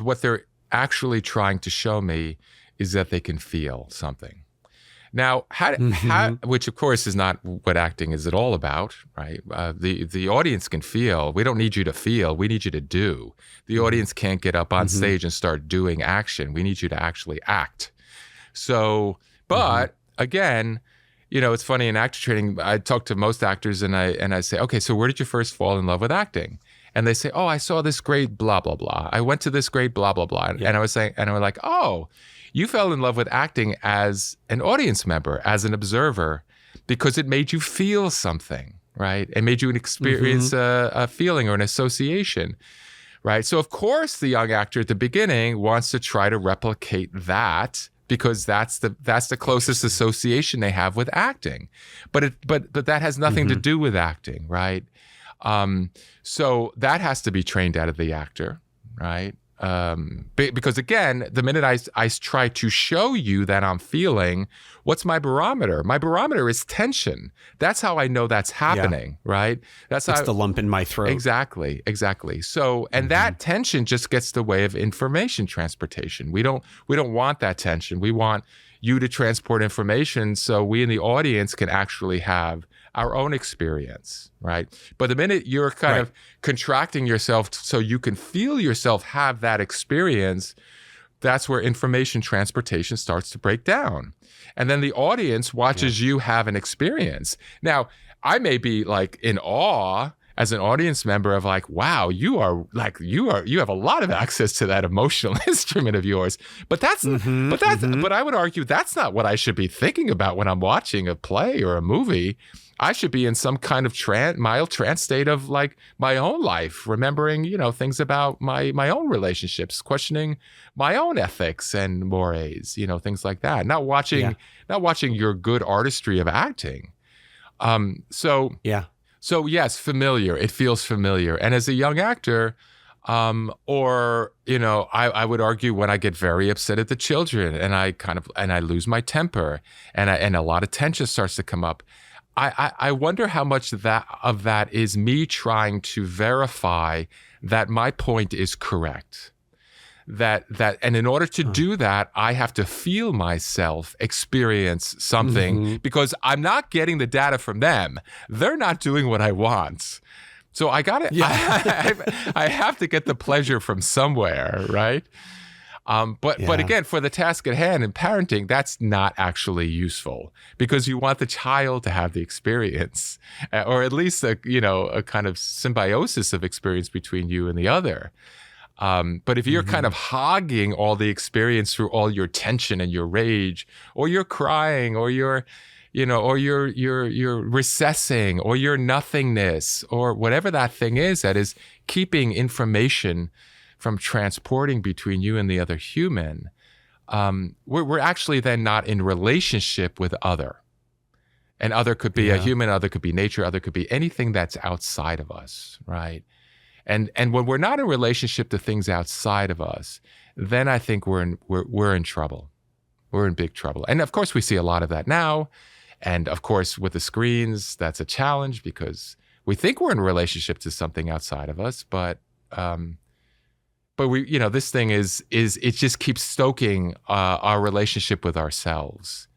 Speaker 2: what they're actually trying to show me is that they can feel something. Now, which of course is not what acting is at all about, right? The audience can feel. We don't need you to feel. We need you to do. The audience can't get up on stage and start doing action. We need you to actually act. So, but again, it's funny in actor training. I talk to most actors and I say, okay, so where did you first fall in love with acting? And they say, oh, I saw this great blah blah blah. I went to this great blah blah blah. And I was saying, and I was like, oh. You fell in love with acting as an audience member, as an observer, because it made you feel something, right? It made you experience a feeling or an association, right? So of course, the young actor at the beginning wants to try to replicate that because that's the closest association they have with acting, but that has nothing to do with acting, right? So that has to be trained out of the actor, right? Because again, the minute I try to show you that I'm feeling, what's my barometer? My barometer is tension. That's how I know that's happening, right? It's
Speaker 1: the lump in my throat.
Speaker 2: Exactly. So, and that tension just gets the way of information transportation. We don't want that tension. We want you to transport information so we in the audience can actually have our own experience, right? But the minute you're kind of contracting yourself so you can feel yourself have that experience, that's where information transportation starts to break down. And then the audience watches you have an experience. Now, I may be like in awe as an audience member of like, wow, you have a lot of access to that emotional instrument of yours. But but I would argue that's not what I should be thinking about when I'm watching a play or a movie. I should be in some kind of mild trance state of like my own life, remembering, things about my own relationships, questioning my own ethics and mores, things like that. Not watching your good artistry of acting. So yes, familiar. It feels familiar. And as a young actor, I would argue when I get very upset at the children and I lose my temper and a lot of tension starts to come up. I wonder how much of that is me trying to verify that my point is correct. And in order to do that, I have to feel myself experience something because I'm not getting the data from them. They're not doing what I want. So I have to get the pleasure from somewhere, right? But again, for the task at hand in parenting, that's not actually useful because you want the child to have the experience, or at least a kind of symbiosis of experience between you and the other. But if you're kind of hogging all the experience through all your tension and your rage, or you're crying, or you're recessing, or your nothingness, or whatever that thing is that is keeping information from transporting between you and the other human, we're actually then not in relationship with other. And other could be a human, other could be nature, other could be anything that's outside of us, right? And when we're not in relationship to things outside of us, then I think we're in trouble. We're in big trouble. And of course, we see a lot of that now. And of course, with the screens, that's a challenge because we think we're in a relationship to something outside of us, but we, this thing is it just keeps stoking our relationship with ourselves,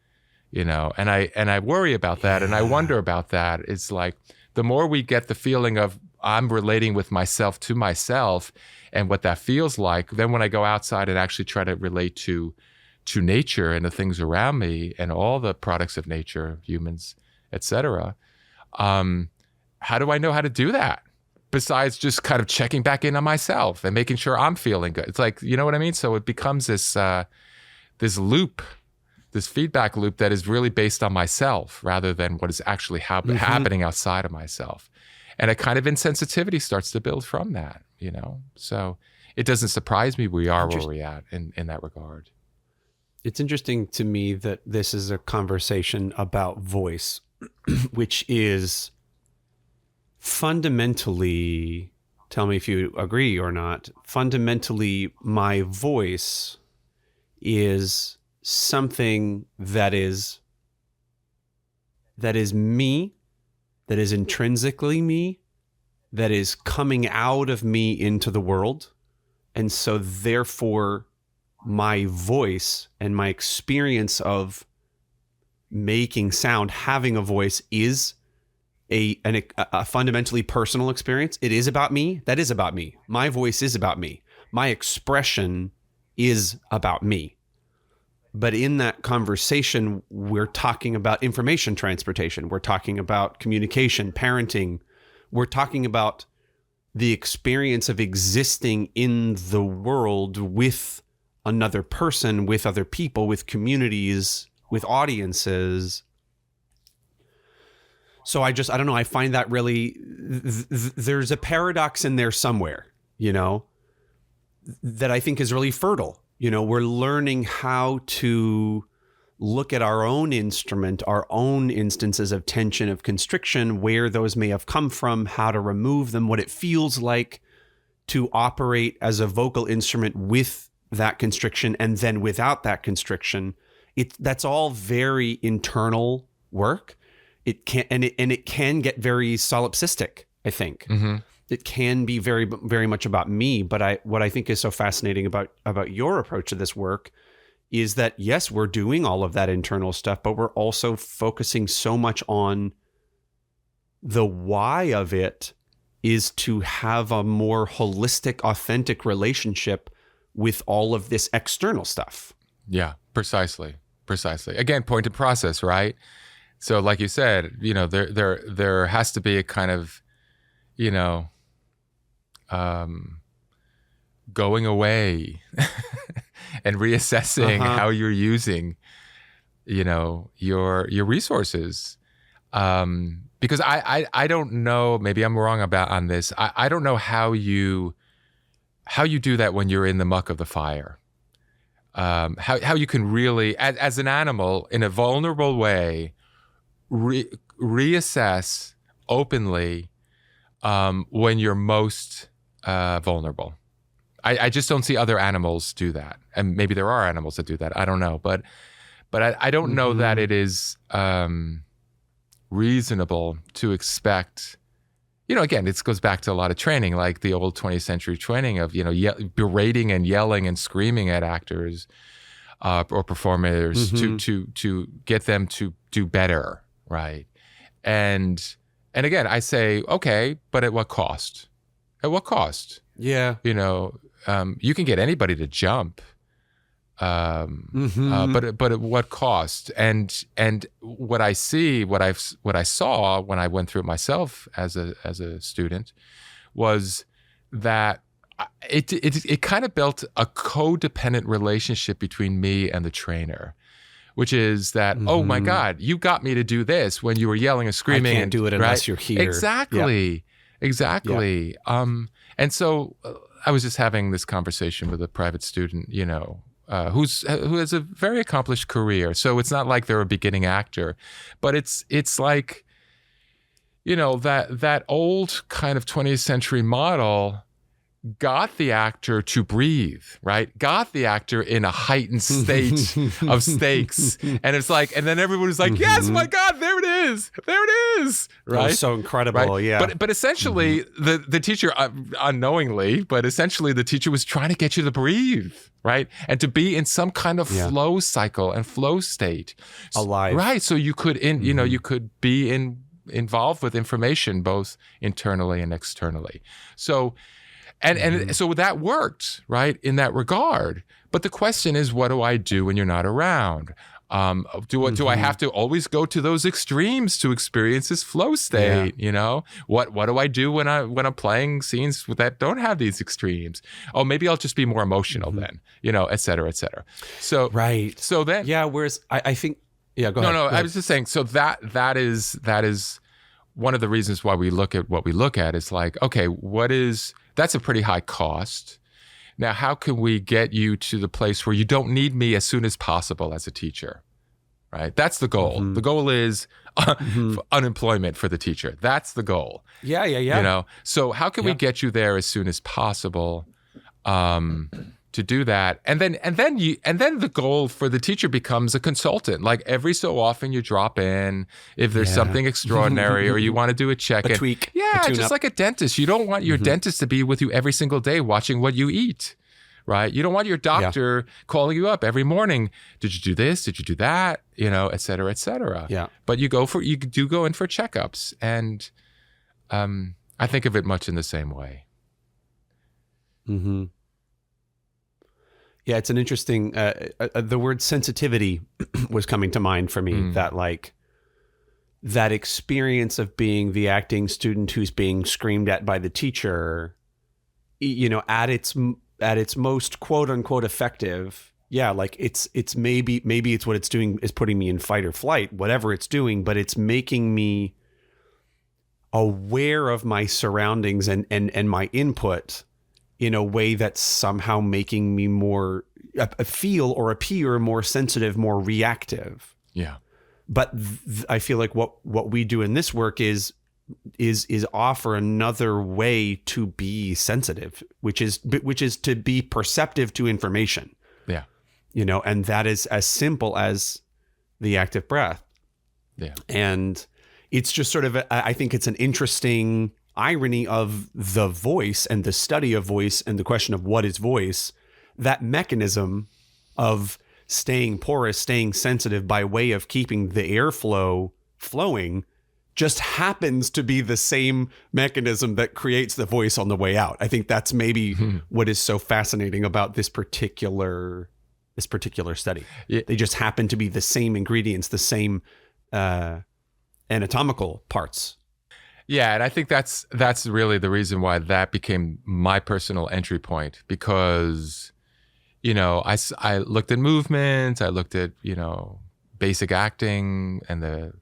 Speaker 2: and I worry about that, and I wonder about that. It's like the more we get the feeling of I'm relating with myself to myself, and what that feels like, then when I go outside and actually try to relate to nature and the things around me and all the products of nature, humans, etc. How do I know how to do that? Besides just kind of checking back in on myself and making sure I'm feeling good. It's like, you know what I mean? So it becomes this loop, this feedback loop that is really based on myself rather than what is actually happening outside of myself. And a kind of insensitivity starts to build from that, So it doesn't surprise me we are where we're at in that regard.
Speaker 1: It's interesting to me that this is a conversation about voice, which is fundamentally, tell me if you agree or not, fundamentally my voice is something that is me, that is intrinsically me, that is coming out of me into the world. And so therefore my voice and my experience of making sound, having a voice, is a fundamentally personal experience. It is about me. That is about me. My voice is about me. My expression is about me. But in that conversation, we're talking about information transportation. We're talking about communication, parenting. We're talking about the experience of existing in the world with another person, with other people, with communities, with audiences. So I don't know. I find that really, there's a paradox in there somewhere, that I think is really fertile. We're learning how to look at our own instrument, our own instances of tension, of constriction, where those may have come from, how to remove them, what it feels like to operate as a vocal instrument with that constriction and then without that constriction. That's all very internal work. It can get very solipsistic, I think.
Speaker 2: Mm-hmm.
Speaker 1: It can be very, very much about me. But what I think is so fascinating about your approach to this work is that, yes, we're doing all of that internal stuff, but we're also focusing so much on the why of it is to have a more holistic, authentic relationship with all of this external stuff.
Speaker 2: Yeah, precisely. Again, point and process, right? So like you said, there has to be a kind of, going away and reassessing how you're using, your resources. Because I don't know, maybe I'm wrong on this. I don't know how you do that when you're in the muck of the fire. How you can really, as an animal, in a vulnerable way, reassess openly when you're most vulnerable. I just don't see other animals do that, and maybe there are animals that do that. I don't know, but I don't know that it is reasonable to expect. Again, this goes back to a lot of training, like the old 20th century training of berating and yelling and screaming at actors or performers to get them to do better. Right. And again, I say, okay, but at what cost? At what cost?
Speaker 1: Yeah.
Speaker 2: You can get anybody to jump, but at what cost? And what I saw when I went through it myself as a student was that it kind of built a codependent relationship between me and the trainer, which is that, oh my God, you got me to do this when you were yelling and screaming.
Speaker 1: I can't do it unless you're here.
Speaker 2: Exactly. And so I was just having this conversation with a private student, who has a very accomplished career. So it's not like they're a beginning actor, but it's like, that old kind of 20th century model got the actor to breathe, right? Got the actor in a heightened state of stakes. And it's like, and then everyone was like, yes, my God, there it is, right?
Speaker 1: That was so incredible,
Speaker 2: right?
Speaker 1: yeah.
Speaker 2: But essentially, the teacher, unknowingly, but essentially the teacher was trying to get you to breathe, right? And to be in some kind of flow cycle and flow state.
Speaker 1: Alive.
Speaker 2: Right, so you could, you could be involved with information, both internally and externally. So, and so that worked, right, in that regard. But the question is, what do I do when you're not around? Do I have to always go to those extremes to experience this flow state? What do I do when I'm playing scenes that don't have these extremes? Oh, maybe I'll just be more emotional then, et cetera, et cetera. So
Speaker 1: right.
Speaker 2: So then,
Speaker 1: whereas I think, go ahead.
Speaker 2: No, I was just saying. So that is one of the reasons why we look at what we look at. Is like, okay, that's a pretty high cost. Now, how can we get you to the place where you don't need me as soon as possible as a teacher, right? That's the goal. The goal is unemployment for the teacher. That's the goal.
Speaker 1: Yeah.
Speaker 2: So how can we get you there as soon as possible to do that? And then the goal for the teacher becomes a consultant. Like every so often you drop in if there's something extraordinary or you want to do a check-in.
Speaker 1: A tweak.
Speaker 2: Yeah, just like a dentist. You don't want your dentist to be with you every single day watching what you eat, right? You don't want your doctor calling you up every morning. Did you do this? Did you do that? You know, et cetera, et cetera.
Speaker 1: Yeah.
Speaker 2: But you do go in for checkups. And I think of it much in the same way.
Speaker 1: Mm-hmm. Yeah, it's an interesting, the word sensitivity was coming to mind for me, that experience of being the acting student who's being screamed at by the teacher, you know, at its most quote unquote effective. Yeah. Like it's maybe it's what it's doing is putting me in fight or flight, whatever it's doing, but it's making me aware of my surroundings and my input in a way that's somehow making me more feel or appear more sensitive, more reactive.
Speaker 2: Yeah.
Speaker 1: But I feel like what we do in this work is offer another way to be sensitive, which is to be perceptive to information.
Speaker 2: Yeah.
Speaker 1: You know, and that is as simple as the active breath.
Speaker 2: Yeah.
Speaker 1: And it's just sort of, I think it's an interesting irony of the voice and the study of voice and the question of what is voice, that mechanism of staying porous, staying sensitive by way of keeping the airflow flowing just happens to be the same mechanism that creates the voice on the way out. I think that's maybe what is so fascinating about this particular study. Yeah. They just happen to be the same ingredients, the same anatomical parts.
Speaker 2: Yeah, and I think that's really the reason why that became my personal entry point, because, you know, I looked at movement, I looked at, you know, basic acting and the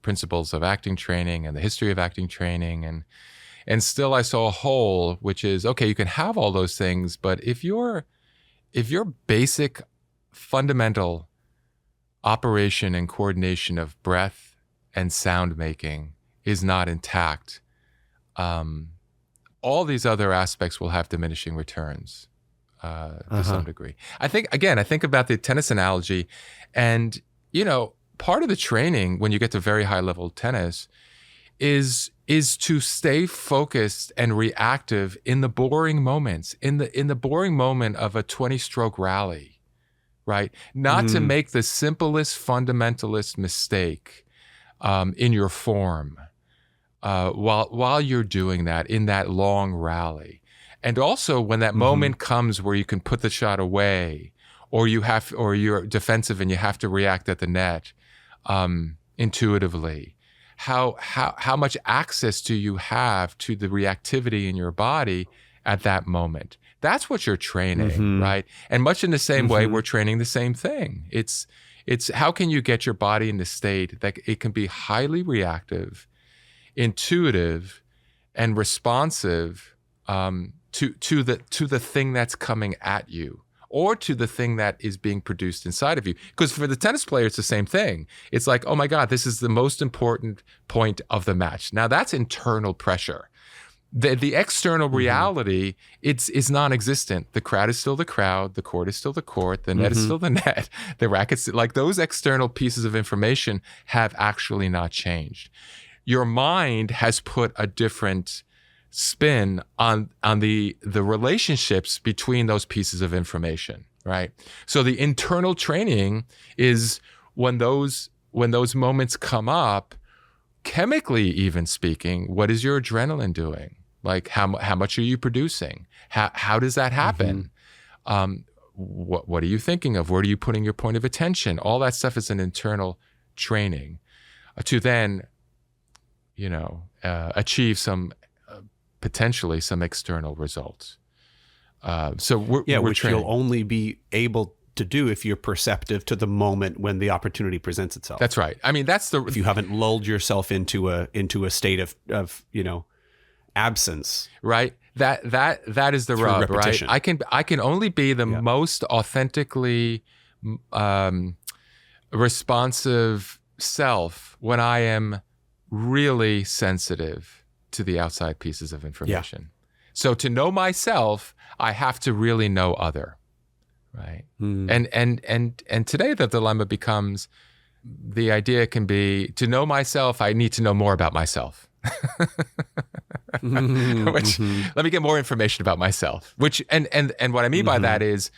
Speaker 2: principles of acting training and the history of acting training, and still I saw a hole, which is, okay, you can have all those things, but if your basic fundamental operation and coordination of breath and sound making is not intact, all these other aspects will have diminishing returns to some degree. I think about the tennis analogy, and, you know, part of the training when you get to very high level tennis is to stay focused and reactive in the boring moments, in the boring moment of a 20-stroke rally, right? Not to make the simplest fundamentalist mistake in your form while you're doing that in that long rally. And also when that moment comes where you can put the shot away, or you're defensive and you have to react at the net intuitively, how much access do you have to the reactivity in your body at that moment? That's what you're training, right? And much in the same way, we're training the same thing. It's how can you get your body in the state that it can be highly reactive, intuitive, and responsive to the thing that's coming at you, or to the thing that is being produced inside of you. Because for the tennis player, it's the same thing. It's like, oh my God, this is the most important point of the match. Now that's internal pressure. The external reality, is non-existent. The crowd is still the crowd. The court is still the court. The net is still the net. The racket's like, those external pieces of information have actually not changed. Your mind has put a different spin on the relationships between those pieces of information, right? So the internal training is when those moments come up, chemically even speaking, what is your adrenaline doing? Like how much are you producing? How does that happen? What are you thinking of? Where are you putting your point of attention? All that stuff is an internal training to then, you know, achieve potentially some external results. So we're training.
Speaker 1: You'll only be able to do if you're perceptive to the moment when the opportunity presents itself.
Speaker 2: That's right. I mean, if
Speaker 1: you haven't lulled yourself into a state of you know, absence.
Speaker 2: Right. That is the rub, repetition. Right? I can only be the most authentically responsive self when I am really sensitive to the outside pieces of information. So to know myself, I have to really know other, right? And today the dilemma becomes, the idea can be, to know myself, I need to know more about myself. Which let me get more information about myself. Which and what I mean by that is,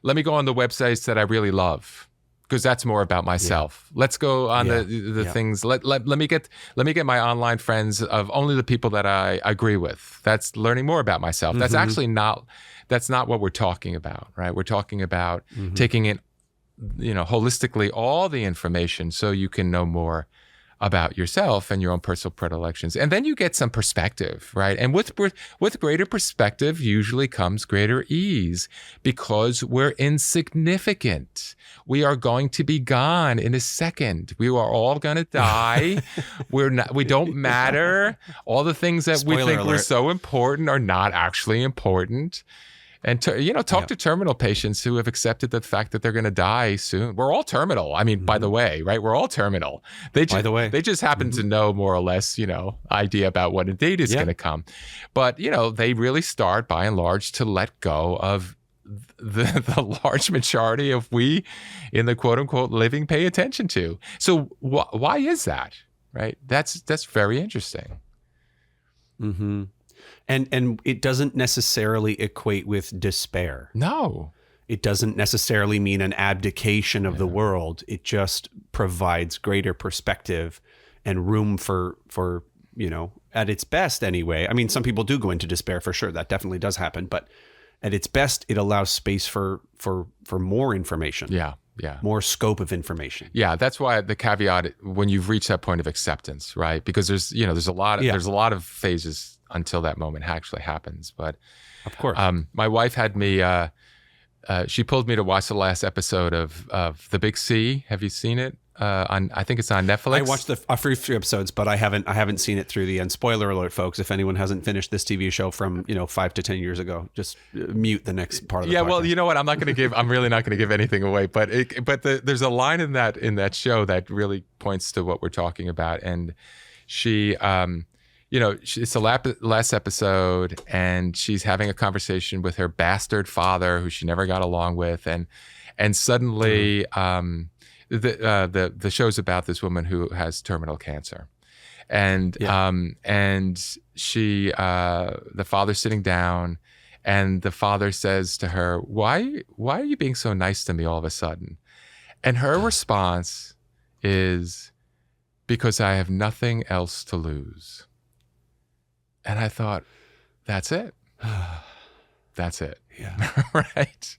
Speaker 2: let me go on the websites that I really love, because that's more about myself. Let's go on the things. Let me get my online friends of only the people that I agree with. That's learning more about myself. That's actually not what we're talking about, right? We're talking about taking in, holistically all the information so you can know more about yourself and your own personal predilections. And then you get some perspective, right? And with greater perspective usually comes greater ease, because we're insignificant. We are going to be gone in a second. We are all going to die. We don't matter. All the things that we think were so important are not actually important. And talk to terminal patients who have accepted the fact that they're going to die soon. We're all terminal. I mean, by the way, right? We're all terminal. They just happen to know more or less, idea about what a date is going to come. But, they really start by and large to let go of the large majority of we in the quote unquote living pay attention to. So why is that? Right? That's very interesting.
Speaker 1: Mm-hmm. And it doesn't necessarily equate with despair.
Speaker 2: No.
Speaker 1: It doesn't necessarily mean an abdication of the world. It just provides greater perspective and room for at its best anyway. I mean, some people do go into despair for sure. That definitely does happen. But at its best, it allows space for more information.
Speaker 2: Yeah.
Speaker 1: More scope of information.
Speaker 2: Yeah, that's why the caveat when you've reached that point of acceptance, right? Because there's a lot of phases until that moment actually happens. But
Speaker 1: of course,
Speaker 2: my wife had me. She pulled me to watch the last episode of The Big C. Have you seen it? I think it's on Netflix.
Speaker 1: I watched the first few episodes, but I haven't seen it through the end. Spoiler alert, folks! If anyone hasn't finished this TV show from 5 to 10 years ago, just mute the next part of the podcast.
Speaker 2: Well, you know what? I'm really not going to give anything away. But there's a line in that show that really points to what we're talking about. And she, it's the last episode, and she's having a conversation with her bastard father, who she never got along with, and suddenly. The show's about this woman who has terminal cancer, and she the father's sitting down, and the father says to her, why are you being so nice to me all of a sudden? And her response is, because I have nothing else to lose. And I thought, that's it. That's it.
Speaker 1: Yeah.
Speaker 2: Right.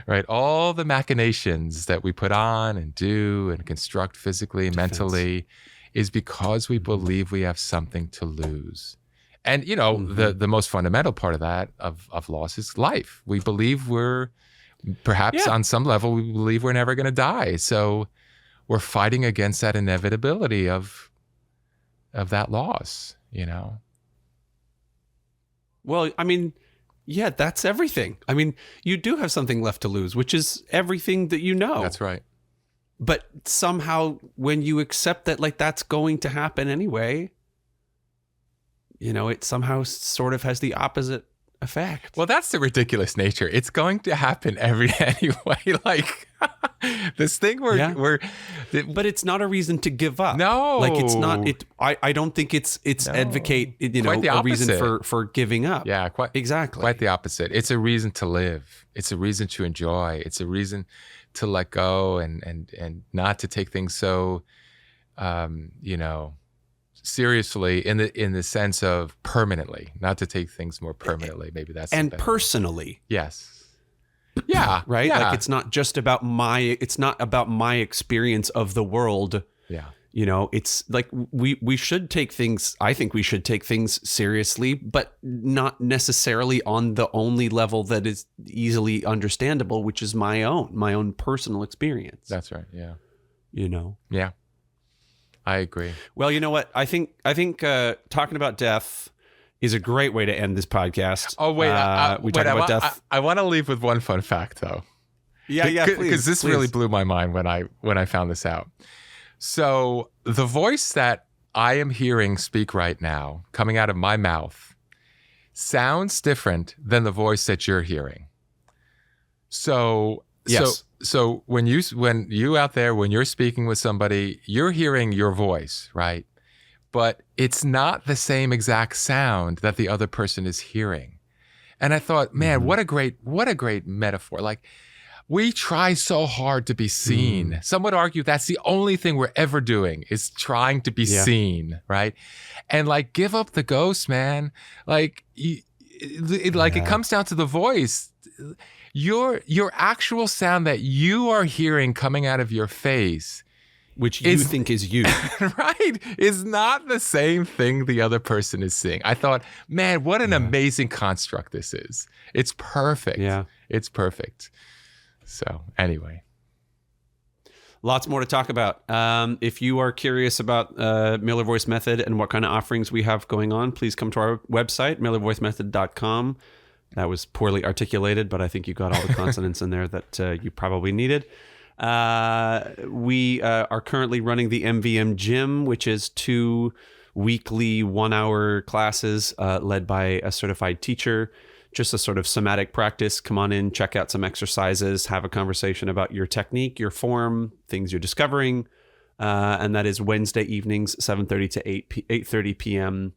Speaker 2: Right. All the machinations that we put on and do and construct physically, mentally, is because we believe we have something to lose. And, the most fundamental part of that, of loss, is life. We believe we're, perhaps on some level, we believe we're never going to die. So we're fighting against that inevitability of that loss,
Speaker 1: Well, I mean, yeah, that's everything. I mean, you do have something left to lose, which is everything that you know.
Speaker 2: That's right.
Speaker 1: But somehow when you accept that, that's going to happen anyway, it somehow sort of has the opposite effect.
Speaker 2: Well, that's the ridiculous nature. It's going to happen anyway. This thing
Speaker 1: but it's not a reason to give up.
Speaker 2: No,
Speaker 1: it's not. I don't think it's advocate. A reason for giving up.
Speaker 2: Yeah,
Speaker 1: exactly.
Speaker 2: Quite the opposite. It's a reason to live. It's a reason to enjoy. It's a reason to let go and not to take things so, seriously in the sense of permanently. Not to take things more permanently. Maybe that's
Speaker 1: and personally.
Speaker 2: Yes. Yeah.
Speaker 1: Right.
Speaker 2: Yeah.
Speaker 1: It's not just about my experience of the world.
Speaker 2: Yeah.
Speaker 1: It's like we should take things. I think we should take things seriously, but not necessarily on the only level that is easily understandable, which is my own personal experience.
Speaker 2: That's right. Yeah.
Speaker 1: Yeah.
Speaker 2: I agree.
Speaker 1: Well, you know what? I think talking about death is a great way to end this podcast.
Speaker 2: Oh, wait.
Speaker 1: We talk about death.
Speaker 2: I want to leave with one fun fact, though.
Speaker 1: Yeah, please.
Speaker 2: Because this really blew my mind when I found this out. So the voice that I am hearing speak right now, coming out of my mouth, sounds different than the voice that you're hearing. So
Speaker 1: yes.
Speaker 2: So when you out there, when you're speaking with somebody, you're hearing your voice, right? but it's not the same exact sound that the other person is hearing. And I thought, man, what a great metaphor. Like, we try so hard to be seen. Some would argue that's the only thing we're ever doing is trying to be seen, right? And like, give up the ghost, man. Like, it comes down to the voice. Your actual sound that you are hearing coming out of your face,
Speaker 1: which you think is you,
Speaker 2: right, is not the same thing the other person is seeing. I thought, man, what an amazing construct this is. It's perfect.
Speaker 1: Yeah.
Speaker 2: It's perfect. So anyway.
Speaker 1: Lots more to talk about. If you are curious about Mailer Voice Method and what kind of offerings we have going on, please come to our website, mailervoicemethod.com. That was poorly articulated, but I think you got all the consonants in there that you probably needed. We are currently running the MVM Gym, which is 2 weekly 1-hour classes led by a certified teacher. Just a sort of somatic practice. Come on in, check out some exercises, have a conversation about your technique, your form, things you're discovering. And that is Wednesday evenings, 7:30 to 8:30 p.m.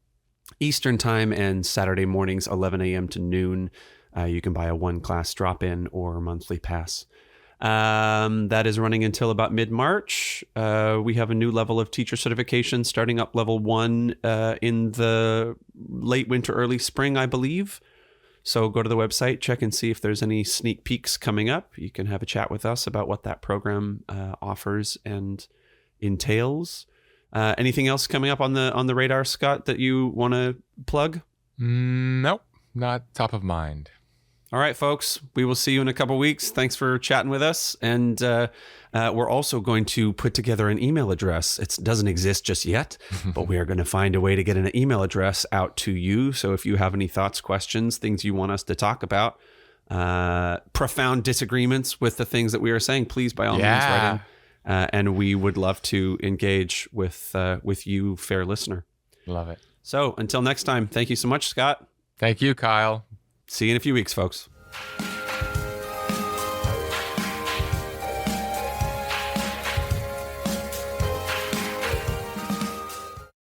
Speaker 1: Eastern time, and Saturday mornings, 11 a.m. to noon. You can buy a 1-class drop-in or monthly pass. That is running until about mid-March. We have a new level of teacher certification starting up level 1 in the late winter, early spring, I believe. So go to the website, check and see if there's any sneak peeks coming up. You can have a chat with us about what that program offers and entails. Anything else coming up on the radar, Scott, that you want to plug?
Speaker 2: Nope, not top of mind.
Speaker 1: All right, folks, we will see you in a couple weeks. Thanks for chatting with us. And we're also going to put together an email address. It doesn't exist just yet, but we are going to find a way to get an email address out to you. So if you have any thoughts, questions, things you want us to talk about, profound disagreements with the things that we are saying, please, by all means, write in. And we would love to engage with you, fair listener.
Speaker 2: Love it.
Speaker 1: So until next time, thank you so much, Scott.
Speaker 2: Thank you, Kyle.
Speaker 1: See you in a few weeks, folks.